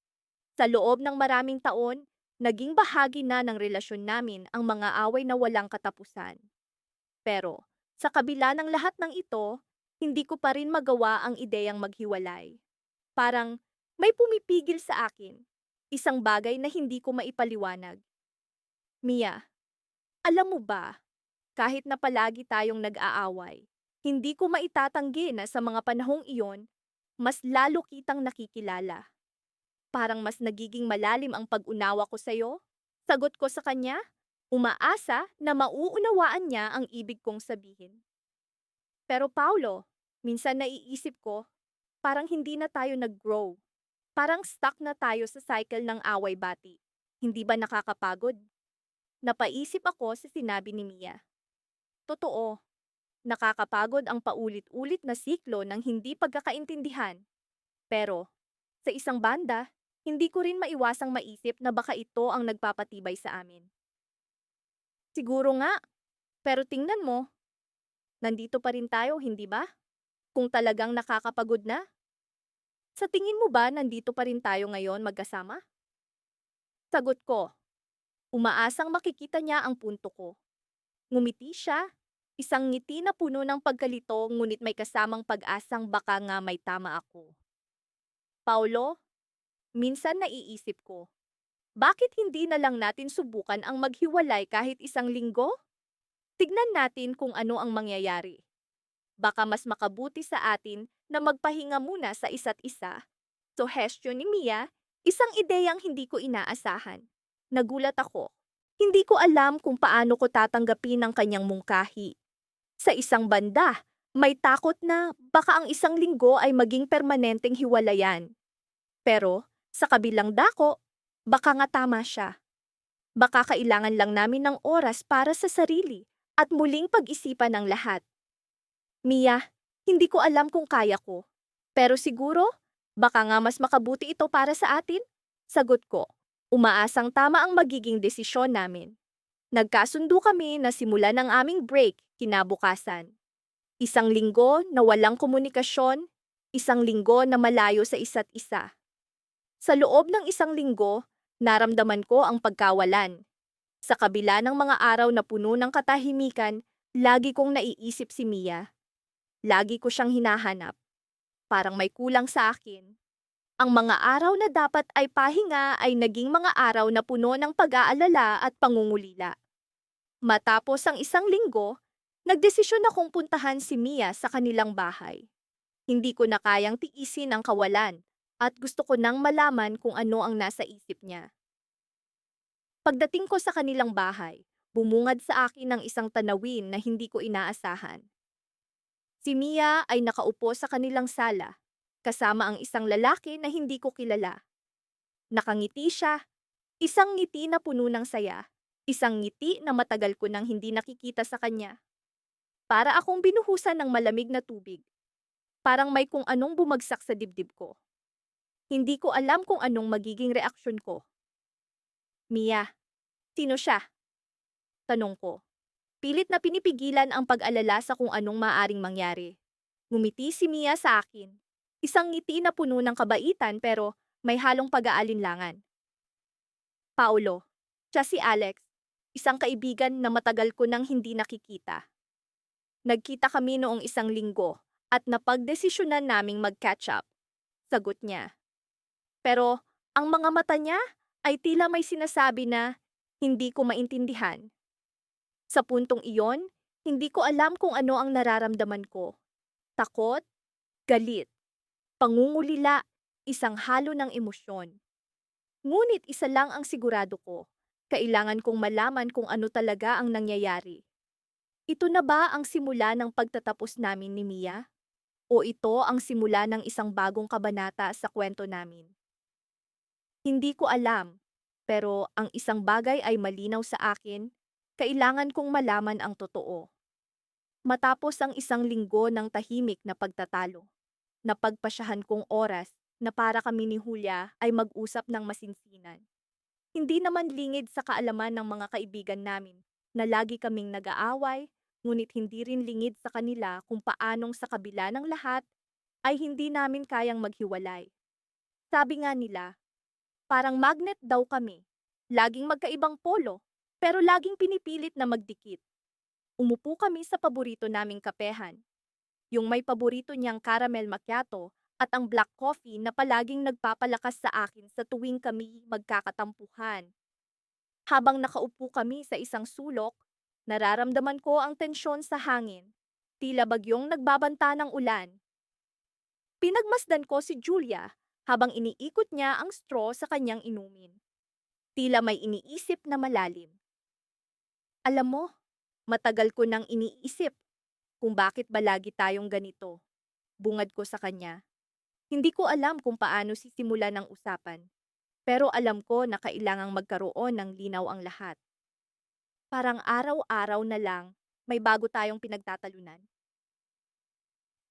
A: Sa loob ng maraming taon, naging bahagi na ng relasyon namin ang mga away na walang katapusan. Pero, sa kabila ng lahat ng ito, hindi ko pa rin magawa ang ideyang maghiwalay. Parang may pumipigil sa akin, isang bagay na hindi ko maipaliwanag. Mia, alam mo ba, kahit na palagi tayong nag-aaway, hindi ko maitatanggi na sa mga panahong iyon, mas lalo kitang nakikilala. Parang mas nagiging malalim ang pag-unawa ko sa'yo. Sagot ko sa kanya, umaasa na mauunawaan niya ang ibig kong sabihin. Pero Paulo, minsan naiisip ko, parang hindi na tayo nag-grow. Parang stuck na tayo sa cycle ng away-bati. Hindi ba nakakapagod? Napaisip ako sa sinabi ni Mia. Totoo, nakakapagod ang paulit-ulit na siklo ng hindi pagkakaintindihan. Pero, sa isang banda, hindi ko rin maiwasang maisip na baka ito ang nagpapatibay sa amin. Siguro nga, pero tingnan mo, nandito pa rin tayo, hindi ba? Kung talagang nakakapagod na, sa tingin mo ba nandito pa rin tayo ngayon magkasama? Sagot ko, umaasang makikita niya ang punto ko. Ngumiti siya, isang ngiti na puno ng pagkalito ngunit may kasamang pag-asang baka nga may tama ako. Paulo, minsan naiisip ko, bakit hindi na lang natin subukan ang maghiwalay kahit isang linggo? Tignan natin kung ano ang mangyayari. Baka mas makabuti sa atin na magpahinga muna sa isa't isa. Suhestyon ni Mia, isang ideyang hindi ko inaasahan. Nagulat ako. Hindi ko alam kung paano ko tatanggapin ang kanyang mungkahi. Sa isang banda, may takot na baka ang isang linggo ay maging permanenteng hiwalayan. Pero, sa kabilang dako, baka nga tama siya. Baka kailangan lang namin ng oras para sa sarili at muling pag-isipan ang lahat. Mia, hindi ko alam kung kaya ko. Pero siguro, baka nga mas makabuti ito para sa atin? Sagot ko, umaasang tama ang magiging desisyon namin. Nagkasundo kami na simulan ang aming break kinabukasan. Isang linggo na walang komunikasyon, isang linggo na malayo sa isa't isa. Sa loob ng isang linggo, naramdaman ko ang pagkawalan. Sa kabila ng mga araw na puno ng katahimikan, lagi kong naiisip si Mia. Lagi ko siyang hinahanap. Parang may kulang sa akin. Ang mga araw na dapat ay pahinga ay naging mga araw na puno ng pag-aalala at pangungulila. Matapos ang isang linggo, nagdesisyon akong puntahan si Mia sa kanilang bahay. Hindi ko na kayang tiisin ang kawalan at gusto ko nang malaman kung ano ang nasa isip niya. Pagdating ko sa kanilang bahay, bumungad sa akin ang isang tanawin na hindi ko inaasahan. Si Mia ay nakaupo sa kanilang sala, kasama ang isang lalaki na hindi ko kilala. Nakangiti siya, isang ngiti na puno ng saya, isang ngiti na matagal ko nang hindi nakikita sa kanya. Para akong binuhusan ng malamig na tubig. Parang may kung anong bumagsak sa dibdib ko. Hindi ko alam kung anong magiging reaksyon ko. Mia, sino siya? Tanong ko. Pilit na pinipigilan ang pag-alala sa kung anong maaring mangyari. Ngumiti si Mia sa akin. Isang ngiti na puno ng kabaitan pero may halong pag-aalinlangan. Paulo, siya si Alex, isang kaibigan na matagal ko nang hindi nakikita. Nagkita kami noong isang linggo at napagdesisyonan naming mag-catch up. Sagot niya. Pero ang mga mata niya ay tila may sinasabi na hindi ko maintindihan. Sa puntong iyon, hindi ko alam kung ano ang nararamdaman ko. Takot, galit, pangungulila, isang halo ng emosyon. Ngunit isa lang ang sigurado ko. Kailangan kong malaman kung ano talaga ang nangyayari. Ito na ba ang simula ng pagtatapos namin ni Mia? O ito ang simula ng isang bagong kabanata sa kwento namin? Hindi ko alam, pero ang isang bagay ay malinaw sa akin, kailangan kong malaman ang totoo. Matapos ang isang linggo ng tahimik na pagtatalo, napagpasyahan kong oras na para kami ni Julia ay mag-usap ng masinsinan. Hindi naman lingid sa kaalaman ng mga kaibigan namin na lagi kaming nag-aaway, ngunit hindi rin lingid sa kanila kung paanong sa kabila ng lahat ay hindi namin kayang maghiwalay. Sabi nga nila, parang magnet daw kami. Laging magkaibang polo, pero laging pinipilit na magdikit. Umupo kami sa paborito naming kapehan, yung may paborito niyang caramel macchiato at ang black coffee na palaging nagpapalakas sa akin sa tuwing kami magkakatampuhan. Habang nakaupo kami sa isang sulok, nararamdaman ko ang tensyon sa hangin, tila bagyong nagbabanta ng ulan. Pinagmasdan ko si Julia habang iniikot niya ang straw sa kanyang inumin. Tila may iniisip na malalim. Alam mo, matagal ko nang iniisip kung bakit ba lagi tayong ganito. Bungad ko sa kanya. Hindi ko alam kung paano sisimulan ang usapan, pero alam ko na kailangang magkaroon ng linaw ang lahat. Parang araw-araw na lang, may bago tayong pinagtatalunan.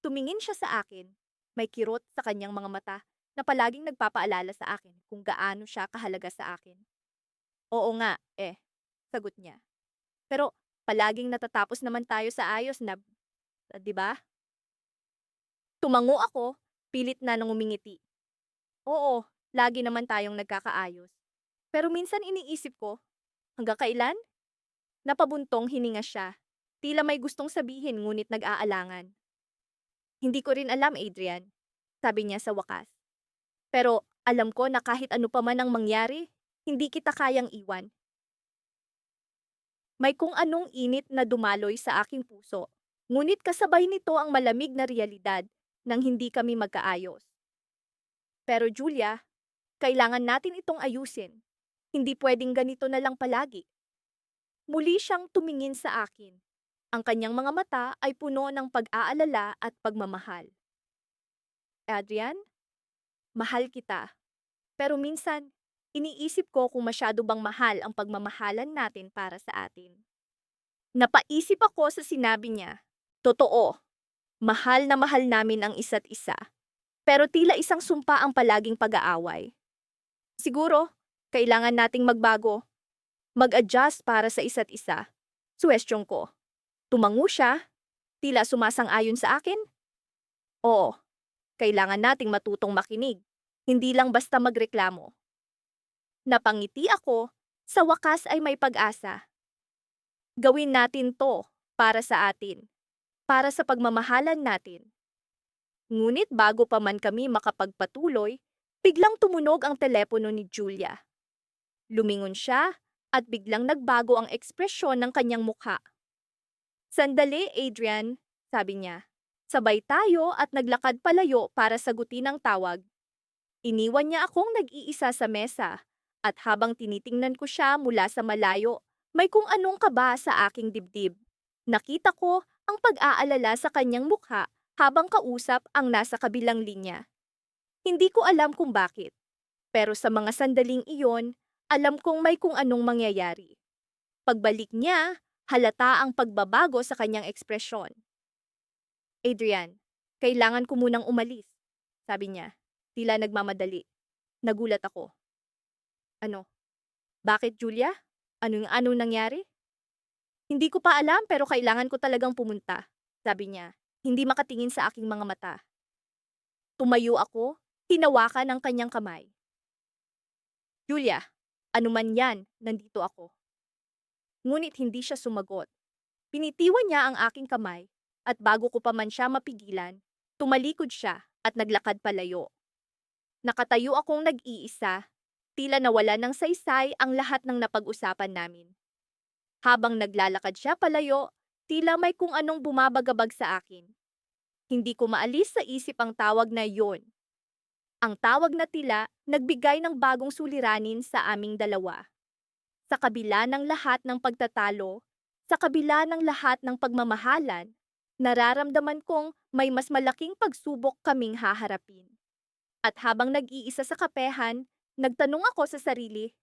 A: Tumingin siya sa akin, may kirot sa kanyang mga mata na palaging nagpapaalala sa akin kung gaano siya kahalaga sa akin. Oo nga, sagot niya. Pero palaging natatapos naman tayo sa ayos na, di ba? Tumango ako, pilit na nang umingiti. Oo, lagi naman tayong nagkakaayos. Pero minsan iniisip ko, hanggang kailan? Napabuntong hininga siya. Tila may gustong sabihin ngunit nag-aalangan. Hindi ko rin alam, Adrian, sabi niya sa wakas. Pero alam ko na kahit ano pa man ang mangyari, hindi kita kayang iwan. May kung anong init na dumaloy sa aking puso, ngunit kasabay nito ang malamig na realidad nang hindi kami magkaayos. Pero Julia, kailangan natin itong ayusin. Hindi pwedeng ganito na lang palagi. Muli siyang tumingin sa akin. Ang kanyang mga mata ay puno ng pag-aalala at pagmamahal. Adrian, mahal kita. Pero minsan, iniisip ko kung masyado bang mahal ang pagmamahalan natin para sa atin. Napaisip ako sa sinabi niya. Totoo, mahal na mahal namin ang isa't isa. Pero tila isang sumpa ang palaging pag-aaway. Siguro, kailangan nating magbago. Mag-adjust para sa isa't isa. Suwestyon ko. Tumango siya. Tila sumasang-ayon sa akin. Oo, kailangan nating matutong makinig. Hindi lang basta magreklamo. Napangiti ako, sa wakas ay may pag-asa. Gawin natin to para sa atin. Para sa pagmamahalan natin. Ngunit bago pa man kami makapagpatuloy, biglang tumunog ang telepono ni Julia. Lumingon siya at biglang nagbago ang ekspresyon ng kanyang mukha. Sandali, Adrian, sabi niya. Sabay tayo at naglakad palayo para sagutin ang tawag. Iniwan niya akong nag-iisa sa mesa at habang tinitingnan ko siya mula sa malayo, may kung anong kaba sa aking dibdib. Nakita ko ang pag-aalala sa kanyang mukha habang kausap ang nasa kabilang linya. Hindi ko alam kung bakit, pero sa mga sandaling iyon, alam kong may kung anong mangyayari. Pagbalik niya, halata ang pagbabago sa kanyang ekspresyon. Adrian, kailangan ko munang umalis, sabi niya. Tila nagmamadali. Nagulat ako. Ano? Bakit, Julia? Anong nangyari? Hindi ko pa alam pero kailangan ko talagang pumunta, sabi niya, hindi makatingin sa aking mga mata. Tumayo ako, hinawakan ang kanyang kamay. Julia, ano man yan, nandito ako. Ngunit hindi siya sumagot. Pinitiwan niya ang aking kamay at bago ko pa man siya mapigilan, tumalikod siya at naglakad palayo. Nakatayo akong nag-iisa, tila nawala ng saysay ang lahat ng napag-usapan namin. Habang naglalakad siya palayo, tila may kung anong bumabagabag sa akin. Hindi ko maalis sa isip ang tawag na yon. Ang tawag na tila nagbigay ng bagong suliranin sa aming dalawa. Sa kabila ng lahat ng pagtatalo, sa kabila ng lahat ng pagmamahalan, nararamdaman kong may mas malaking pagsubok kaming haharapin. At habang nag-iisa sa kapehan, nagtanong ako sa sarili,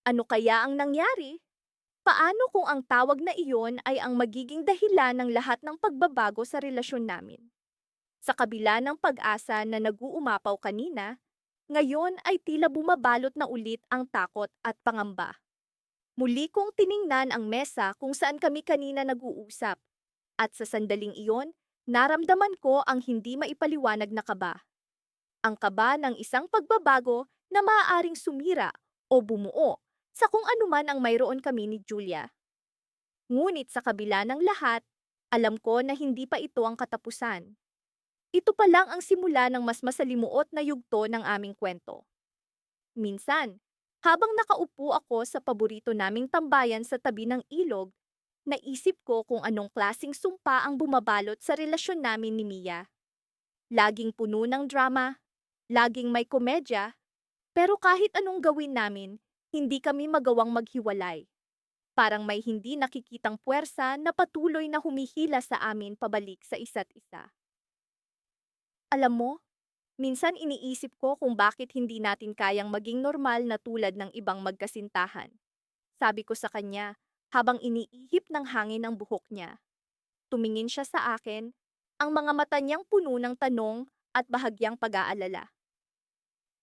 A: ano kaya ang nangyari? Paano kung ang tawag na iyon ay ang magiging dahilan ng lahat ng pagbabago sa relasyon namin? Sa kabila ng pag-asa na nag-uumapaw kanina, ngayon ay tila bumabalot na ulit ang takot at pangamba. Muli kong tiningnan ang mesa kung saan kami kanina nag-uusap, at sa sandaling iyon, naramdaman ko ang hindi maipaliwanag na kaba. Ang kaba ng isang pagbabago na maaaring sumira o bumuo sa kung anuman ang mayroon kami ni Julia. Ngunit sa kabila ng lahat, alam ko na hindi pa ito ang katapusan. Ito pa lang ang simula ng mas masalimuot na yugto ng aming kwento. Minsan, habang nakaupo ako sa paborito naming tambayan sa tabi ng ilog, naisip ko kung anong klasing sumpa ang bumabalot sa relasyon namin ni Mia. Laging puno ng drama, laging may komedya, pero kahit anong gawin namin, hindi kami magawang maghiwalay. Parang may hindi nakikitang puwersa na patuloy na humihila sa amin pabalik sa isa't isa. Alam mo, minsan iniisip ko kung bakit hindi natin kayang maging normal na tulad ng ibang magkasintahan. Sabi ko sa kanya, habang iniihip ng hangin ang buhok niya. Tumingin siya sa akin, ang mga mata niyang puno ng tanong at bahagyang pag-aalala.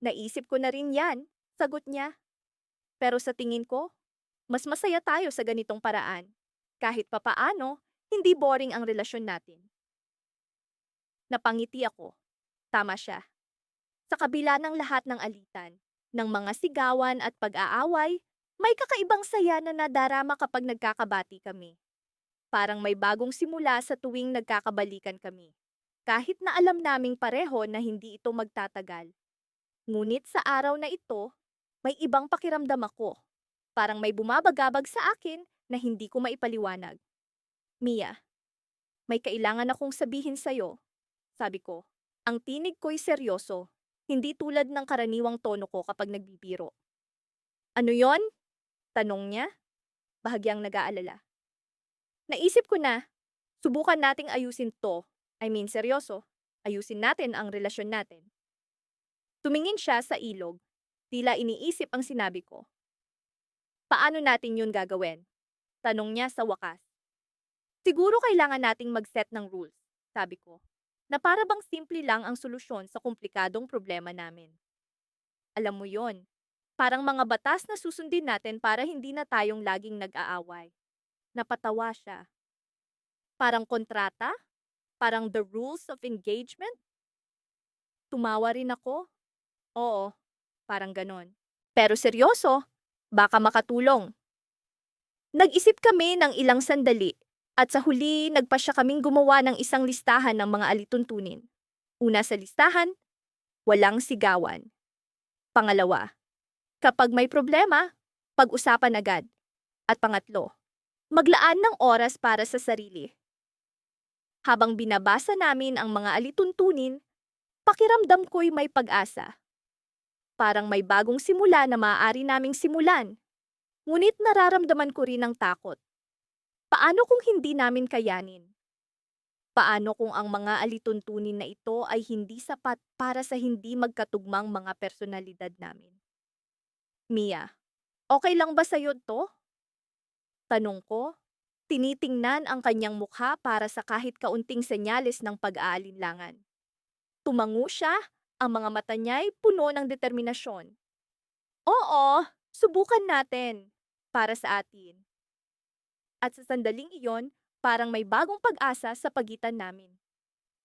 A: Naisip ko na rin yan, sagot niya. Pero sa tingin ko, mas masaya tayo sa ganitong paraan. Kahit papaano, hindi boring ang relasyon natin. Napangiti ako. Tama siya. Sa kabila ng lahat ng alitan, ng mga sigawan at pag-aaway, may kakaibang saya na nadarama kapag nagkakabati kami. Parang may bagong simula sa tuwing nagkakabalikan kami. Kahit na alam naming pareho na hindi ito magtatagal. Ngunit sa araw na ito, may ibang pakiramdam ako. Parang may bumabagabag sa akin na hindi ko maipaliwanag. Mia, may kailangan akong sabihin sa'yo, sabi ko. Ang tinig ko'y seryoso, hindi tulad ng karaniwang tono ko kapag nagbibiro. Ano yon? Tanong niya, bahagyang nag-aalala. Naisip ko na, subukan nating ayusin to. Seryoso, ayusin natin ang relasyon natin. Tumingin siya sa ilog, tila iniisip ang sinabi ko. Paano natin yun gagawin? Tanong niya sa wakas. Siguro kailangan nating mag-set ng rules, sabi ko, na para bang simple lang ang solusyon sa komplikadong problema namin. Alam mo yon, parang mga batas na susundin natin para hindi na tayong laging nag-aaway. Napatawa siya. Parang kontrata? Parang the rules of engagement? Tumawa rin ako. Oo, parang ganon. Pero seryoso, baka makatulong. Nag-isip kami ng ilang sandali at sa huli nagpasya kaming gumawa ng isang listahan ng mga alituntunin. Una sa listahan, walang sigawan. Pangalawa, kapag may problema, pag-usapan agad. At pangatlo, maglaan ng oras para sa sarili. Habang binabasa namin ang mga alituntunin, pakiramdam ko'y may pag-asa. Parang may bagong simula na maaari naming simulan. Ngunit nararamdaman ko rin ang takot. Paano kung hindi namin kayanin? Paano kung ang mga alituntunin na ito ay hindi sapat para sa hindi magkatugmang mga personalidad namin? Mia, okay lang ba sa'yo to? Tanong ko, tinitingnan ang kanyang mukha para sa kahit kaunting senyales ng pag-aalinlangan. Tumango siya, ang mga mata niya'y puno ng determinasyon. Oo, subukan natin. Para sa atin. At sa sandaling iyon, parang may bagong pag-asa sa pagitan namin.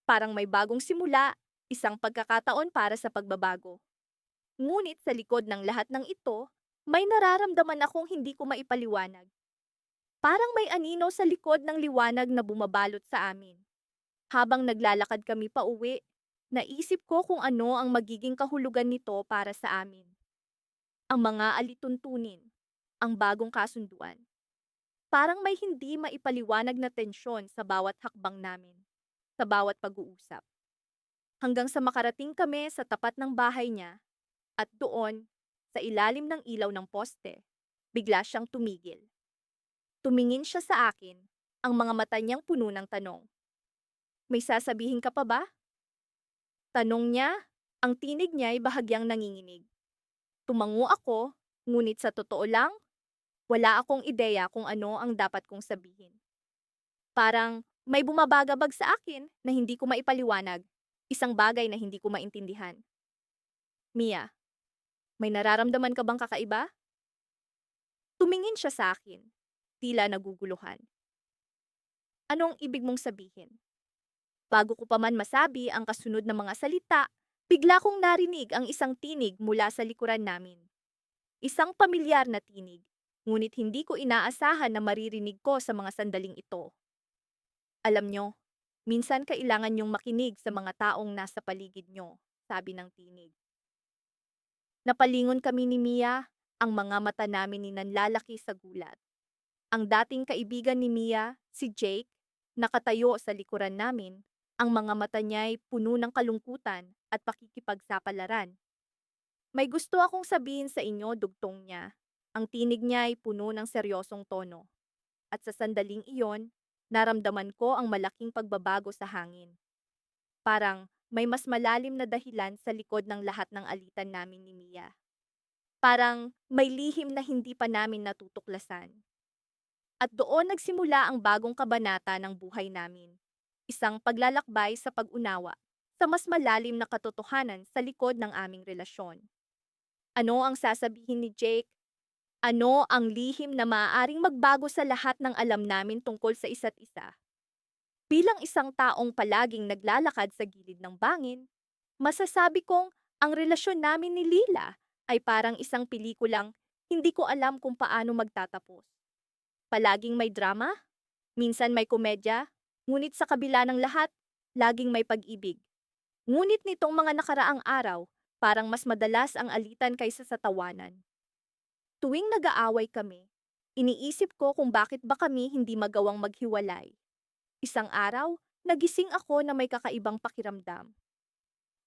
A: Parang may bagong simula, isang pagkakataon para sa pagbabago. Ngunit sa likod ng lahat ng ito, may nararamdaman akong hindi ko maipaliwanag. Parang may anino sa likod ng liwanag na bumabalot sa amin. Habang naglalakad kami pa uwi, naisip ko kung ano ang magiging kahulugan nito para sa amin. Ang mga alituntunin, ang bagong kasunduan. Parang may hindi maipaliwanag na tensyon sa bawat hakbang namin, sa bawat pag-uusap. hanggang sa makarating kami sa tapat ng bahay niya at doon, sa ilalim ng ilaw ng poste, bigla siyang tumigil. Tumingin siya sa akin, ang mga mata niyang puno ng tanong. May sasabihin ka pa ba? Tanong niya, ang tinig niya ay bahagyang nanginginig. Tumango ako, ngunit sa totoo lang, wala akong ideya kung ano ang dapat kong sabihin. Parang may bumabagabag sa akin na hindi ko maipaliwanag, isang bagay na hindi ko maintindihan. Mia, may nararamdaman ka bang kakaiba? Tumingin siya sa akin, tila naguguluhan. Anong ibig mong sabihin? Bago ko pa man masabi ang kasunod na mga salita, bigla kong narinig ang isang tinig mula sa likuran namin. Isang pamilyar na tinig, ngunit hindi ko inaasahan na maririnig ko sa mga sandaling ito. Alam nyo, minsan kailangan nyong makinig sa mga taong nasa paligid nyo, sabi ng tinig. Napalingon kami ni Mia, ang mga mata namin ni nanlalaki sa gulat. Ang dating kaibigan ni Mia, si Jake, nakatayo sa likuran namin, ang mga mata niya ay puno ng kalungkutan at pakikipagsapalaran. May gusto akong sabihin sa inyo, dugtong niya. Ang tinig niya ay puno ng seryosong tono. At sa sandaling iyon, naramdaman ko ang malaking pagbabago sa hangin. Parang may mas malalim na dahilan sa likod ng lahat ng alitan namin ni Mia. Parang may lihim na hindi pa namin natutuklasan. At doon nagsimula ang bagong kabanata ng buhay namin. Isang paglalakbay sa pag-unawa sa mas malalim na katotohanan sa likod ng aming relasyon. Ano ang sasabihin ni Jake? Ano ang lihim na maaaring magbago sa lahat ng alam namin tungkol sa isa't isa? Bilang isang taong palaging naglalakad sa gilid ng bangin, masasabi kong ang relasyon namin ni Lila ay parang isang pelikulang hindi ko alam kung paano magtatapos. Palaging may drama, minsan may komedya, ngunit sa kabila ng lahat, laging may pag-ibig. Ngunit nitong mga nakaraang araw, parang mas madalas ang alitan kaysa sa tawanan. Tuwing nag-aaway kami, iniisip ko kung bakit ba kami hindi magawang maghiwalay. Isang araw, nagising ako na may kakaibang pakiramdam.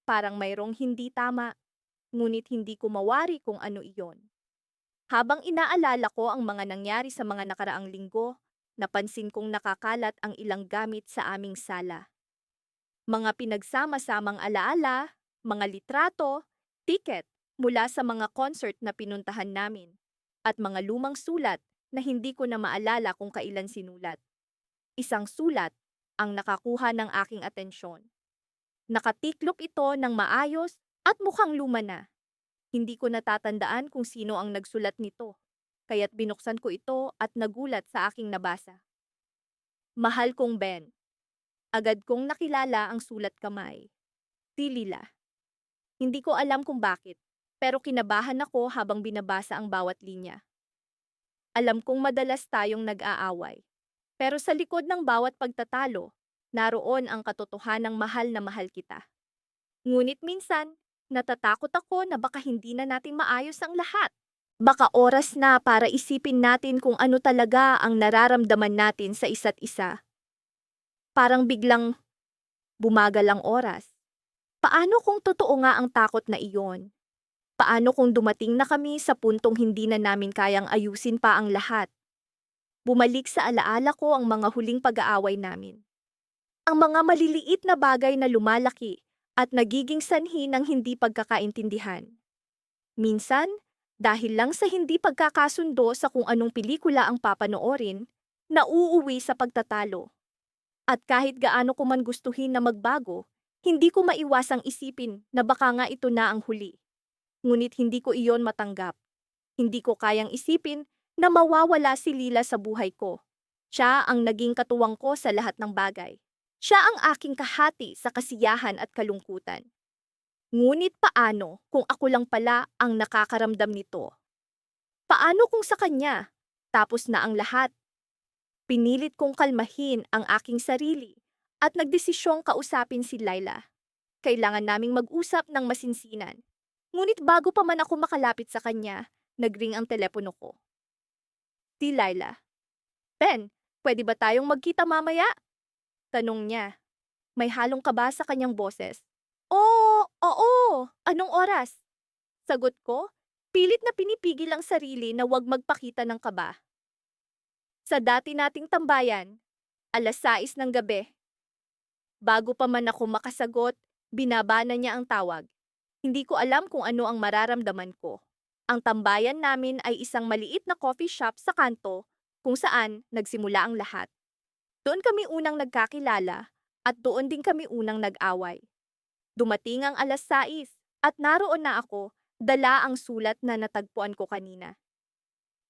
A: Parang mayroong hindi tama, ngunit hindi ko mawari kung ano iyon. Habang inaalala ko ang mga nangyari sa mga nakaraang linggo, napansin kong nakakalat ang ilang gamit sa aming sala. Mga pinagsama-samang alaala, mga litrato, tiket mula sa mga concert na pinuntahan namin, at mga lumang sulat na hindi ko na maalala kung kailan sinulat. Isang sulat ang nakakuha ng aking atensyon. Nakatiklop ito ng maayos at mukhang luma na. Hindi ko natatandaan kung sino ang nagsulat nito, kaya't binuksan ko ito at nagulat sa aking nabasa. Mahal kong Ben. Agad kong nakilala ang sulat kamay. Tilila. Hindi ko alam kung bakit, pero kinabahan ako habang binabasa ang bawat linya. Alam kong madalas tayong nag-aaway, pero sa likod ng bawat pagtatalo, naroon ang katotohanang mahal na mahal kita. Ngunit minsan, natatakot ako na baka hindi na natin maayos ang lahat. Baka oras na para isipin natin kung ano talaga ang nararamdaman natin sa isa't isa. Parang biglang bumagal ang oras. Paano kung totoo nga ang takot na iyon? Paano kung dumating na kami sa puntong hindi na namin kayang ayusin pa ang lahat? Bumalik sa alaala ko ang mga huling pag-aaway namin. Ang mga maliliit na bagay na lumalaki at nagiging sanhi ng hindi pagkakaintindihan. Minsan, dahil lang sa hindi pagkakasundo sa kung anong pelikula ang papanoorin, nauuwi sa pagtatalo. At kahit gaano ko man gustuhin na magbago, hindi ko maiwasang isipin na baka nga ito na ang huli. Ngunit hindi ko iyon matanggap. Hindi ko kayang isipin na mawawala si Lila sa buhay ko. Siya ang naging katuwang ko sa lahat ng bagay. Siya ang aking kahati sa kasiyahan at kalungkutan. Ngunit paano kung ako lang pala ang nakakaramdam nito? Paano kung sa kanya, tapos na ang lahat? Pinilit kong kalmahin ang aking sarili at nagdesisyong kausapin si Laila. Kailangan naming mag-usap ng masinsinan. Ngunit bago pa man ako makalapit sa kanya, nagring ang telepono ko. Si Laila. Ben, pwede ba tayong magkita mamaya? Tanong niya. May halong kaba sa kanyang boses. Oo. Anong oras? Sagot ko, pilit na pinipigil ang sarili na wag magpakita ng kaba. Sa dati nating tambayan, 6:00 ng gabi. Bago pa man ako makasagot, binaba na niya ang tawag. Hindi ko alam kung ano ang mararamdaman ko. Ang tambayan namin ay isang maliit na coffee shop sa kanto kung saan nagsimula ang lahat. Doon kami unang nagkakilala at doon din kami unang nag-away. Dumating ang 6:00 at naroon na ako, dala ang sulat na natagpuan ko kanina.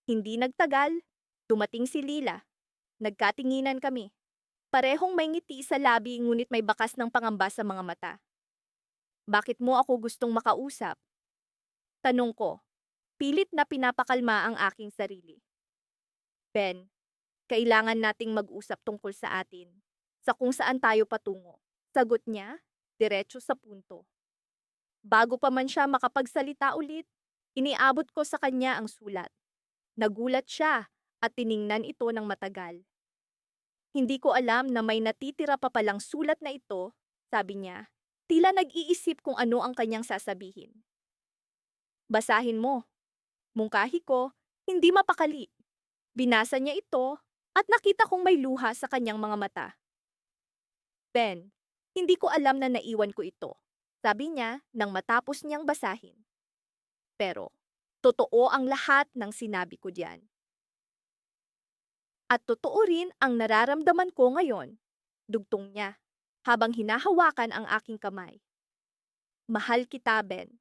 A: Hindi nagtagal, dumating si Lila. Nagkatinginan kami. Parehong may ngiti sa labi ngunit may bakas ng pangamba sa mga mata. Bakit mo ako gustong makausap? Tanong ko, pilit na pinapakalma ang aking sarili. Ben, kailangan nating mag-usap tungkol sa atin, sa kung saan tayo patungo. Sagot niya, diretso sa punto. Bago pa man siya makapagsalita ulit, iniabot ko sa kanya ang sulat. Nagulat siya at tiningnan ito ng matagal. Hindi ko alam na may natitira pa palang sulat na ito, sabi niya. Tila nag-iisip kung ano ang kanyang sasabihin. Basahin mo. Mungkahi ko, hindi mapakali. Binasa niya ito at nakita kong may luha sa kanyang mga mata. Ben, hindi ko alam na naiwan ko ito, sabi niya nang matapos niyang basahin. Pero, totoo ang lahat ng sinabi ko diyan. At totoo rin ang nararamdaman ko ngayon, dugtong niya, habang hinahawakan ang aking kamay. Mahal kita, Ben,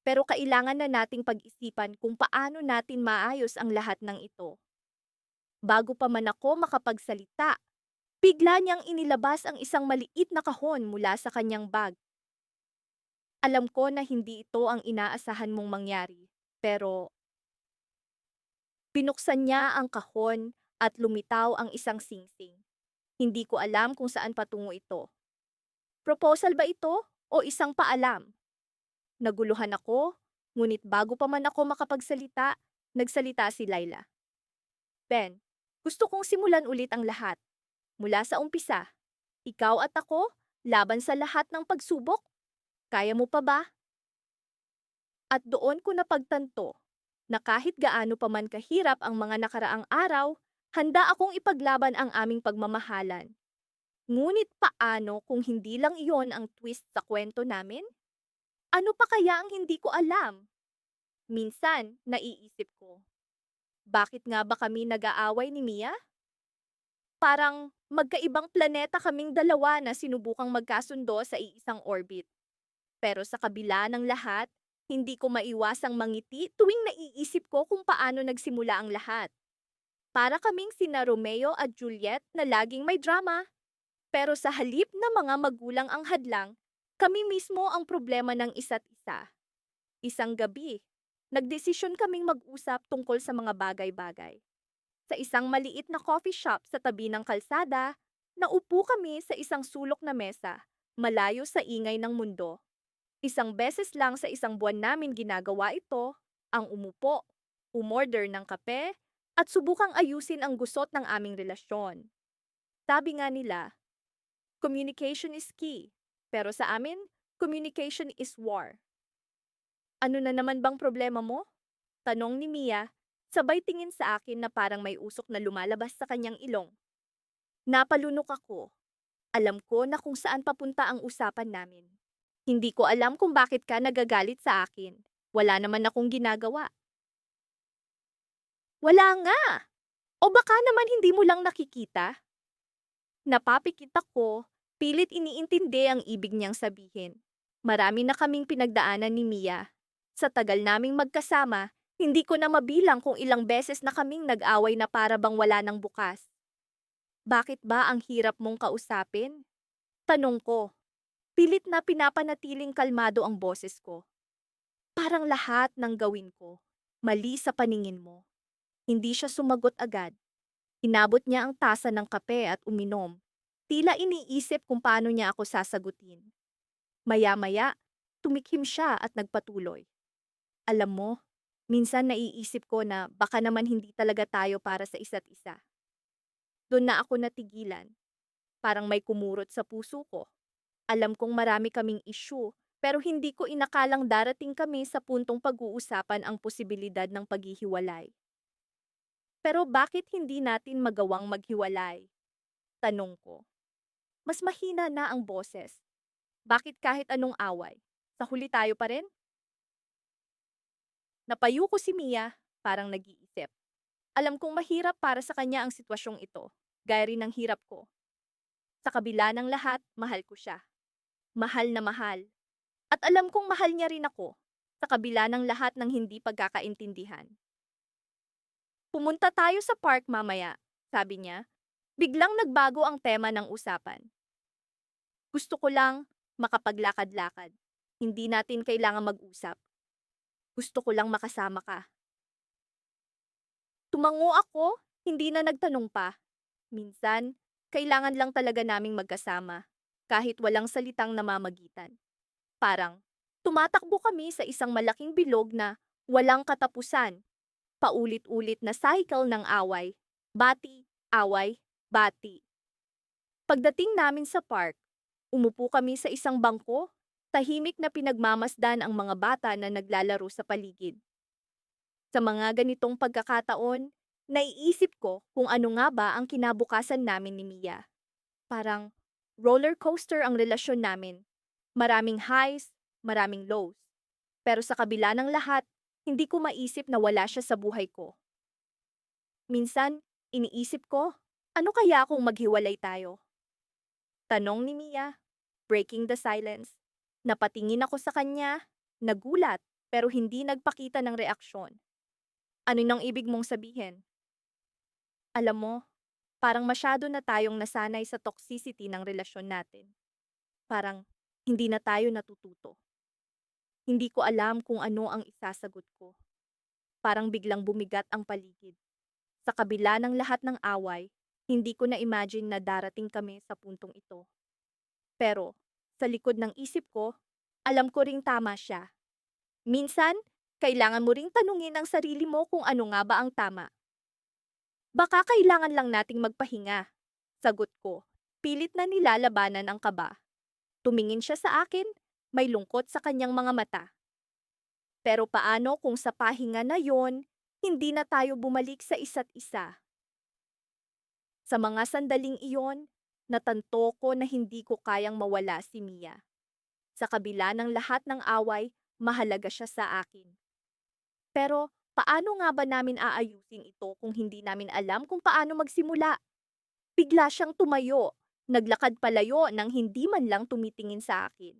A: pero kailangan na nating pag-isipan kung paano natin maayos ang lahat ng ito. Bago pa man ako makapagsalita, bigla niyang inilabas ang isang maliit na kahon mula sa kanyang bag. Alam ko na hindi ito ang inaasahan mong mangyari, pero binuksan niya ang kahon at lumitaw ang isang singsing. Hindi ko alam kung saan patungo ito. Proposal ba ito o isang paalam? Naguluhan ako, ngunit bago pa man ako makapagsalita, nagsalita si Laila. Ben, gusto kong simulan ulit ang lahat. Mula sa umpisa. Ikaw at ako, laban sa lahat ng pagsubok. Kaya mo pa ba? At doon ko napagtanto na kahit gaano pa man kahirap ang mga nakaraang araw, handa akong ipaglaban ang aming pagmamahalan. Ngunit paano kung hindi lang iyon ang twist sa kwento namin? Ano pa kaya ang hindi ko alam? Minsan, naiisip ko, bakit nga ba kami nag-aaway ni Mia? Parang magkaibang planeta kaming dalawa na sinubukang magkasundo sa iisang orbit. Pero sa kabila ng lahat, hindi ko maiwasang mangiti tuwing naiisip ko kung paano nagsimula ang lahat. Para kaming sina Romeo at Juliet na laging may drama. Pero sa halip na mga magulang ang hadlang, kami mismo ang problema ng isa't isa. Isang gabi, nagdesisyon kaming mag-usap tungkol sa mga bagay-bagay. Sa isang maliit na coffee shop sa tabi ng kalsada, naupo kami sa isang sulok na mesa, malayo sa ingay ng mundo. Isang beses lang sa isang buwan namin ginagawa ito, ang umupo, umorder ng kape, at subukang ayusin ang gusot ng aming relasyon. Sabi nga nila, communication is key, pero sa amin, communication is war. Ano na naman bang problema mo? Tanong ni Mia, sabay tingin sa akin na parang may usok na lumalabas sa kanyang ilong. Napalunok ako. Alam ko na kung saan papunta ang usapan namin. Hindi ko alam kung bakit ka nagagalit sa akin. Wala naman akong ginagawa. Wala nga! O baka naman hindi mo lang nakikita? Napapikit ako, pilit iniintindi ang ibig niyang sabihin. Marami na kaming pinagdaanan ni Mia. Sa tagal naming magkasama, hindi ko na mabilang kung ilang beses na kaming nag-away na para bang wala nang bukas. Bakit ba ang hirap mong kausapin? Tanong ko. Pilit na pinapanatiling kalmado ang boses ko. Parang lahat ng gawin ko, mali sa paningin mo. Hindi siya sumagot agad. Inabot niya ang tasa ng kape at uminom. Tila iniisip kung paano niya ako sasagutin. Maya-maya, tumikhim siya at nagpatuloy. Alam mo, minsan naiisip ko na baka naman hindi talaga tayo para sa isa't isa. Doon na ako natigilan. Parang may kumurot sa puso ko. Alam kong marami kaming issue, pero hindi ko inakalang darating kami sa puntong pag-uusapan ang posibilidad ng paghihiwalay. Pero bakit hindi natin magawang maghiwalay? Tanong ko. Mas mahina na ang boses. Bakit kahit anong away? Sa huli tayo pa rin? Napayo ko si Mia, parang nag-iisip. Alam kong mahirap para sa kanya ang sitwasyong ito, gaya rin ng hirap ko. Sa kabila ng lahat, mahal ko siya. Mahal na mahal. At alam kong mahal niya rin ako, sa kabila ng lahat ng hindi pagkakaintindihan. Pumunta tayo sa park mamaya, sabi niya. Biglang nagbago ang tema ng usapan. Gusto ko lang makapaglakad-lakad. Hindi natin kailangan mag-usap. Gusto ko lang makasama ka. Tumango ako, hindi na nagtanong pa. Minsan, kailangan lang talaga naming magkasama, kahit walang salitang namamagitan. Parang, tumatakbo kami sa isang malaking bilog na walang katapusan. Paulit-ulit na cycle ng away. Bati, away, bati. Pagdating namin sa park, umupo kami sa isang bangko, tahimik na pinagmamasdan ang mga bata na naglalaro sa paligid. Sa mga ganitong pagkakataon, naiisip ko kung ano nga ba ang kinabukasan namin ni Mia. Parang roller coaster ang relasyon namin. Maraming highs, maraming lows. Pero sa kabila ng lahat, hindi ko maisip na wala siya sa buhay ko. Minsan, iniisip ko, ano kaya kung maghiwalay tayo? Tanong ni Mia, breaking the silence. Napatingin ako sa kanya, nagulat, pero hindi nagpakita ng reaksyon. Ano nang ibig mong sabihin? Alam mo, parang masyado na tayong nasanay sa toxicity ng relasyon natin. Parang hindi na tayo natututo. Hindi ko alam kung ano ang isasagot ko. Parang biglang bumigat ang paligid. Sa kabila ng lahat ng away, hindi ko na-imagine na darating kami sa puntong ito. Pero, sa likod ng isip ko, alam ko ring tama siya. Minsan, kailangan mo ring tanungin ang sarili mo kung ano nga ba ang tama. Baka kailangan lang nating magpahinga. Sagot ko, pilit na nilalabanan ang kaba. Tumingin siya sa akin, may lungkot sa kanyang mga mata. Pero paano kung sa pahinga na yon, hindi na tayo bumalik sa isa't isa? Sa mga sandaling iyon, natanto ko na hindi ko kayang mawala si Mia. Sa kabila ng lahat ng away, mahalaga siya sa akin. Pero paano nga ba namin aayusin ito kung hindi namin alam kung paano magsimula? Bigla siyang tumayo, naglakad palayo nang hindi man lang tumitingin sa akin.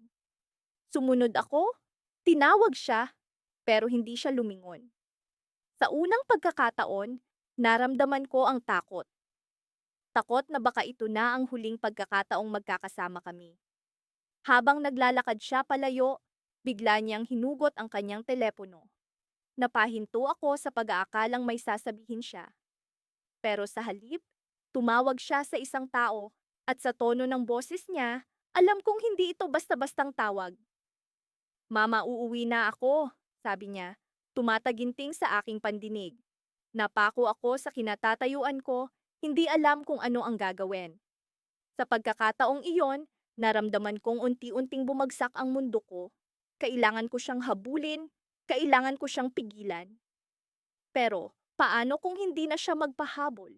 A: Sumunod ako, tinawag siya, pero hindi siya lumingon. Sa unang pagkakataon, naramdaman ko ang takot. Takot na baka ito na ang huling pagkakataong magkakasama kami. Habang naglalakad siya palayo, bigla niyang hinugot ang kanyang telepono. Napahinto ako sa pag-aakalang may sasabihin siya. Pero sa halip, tumawag siya sa isang tao at sa tono ng boses niya, alam kong hindi ito basta-bastang tawag. Mama, uuwi na ako, sabi niya, tumataginting sa aking pandinig. Napako ako sa kinatatayuan ko, hindi alam kung ano ang gagawin. Sa pagkakataong iyon, naramdaman kong unti-unting bumagsak ang mundo ko. Kailangan ko siyang habulin, kailangan ko siyang pigilan. Pero, paano kung hindi na siya magpahabol?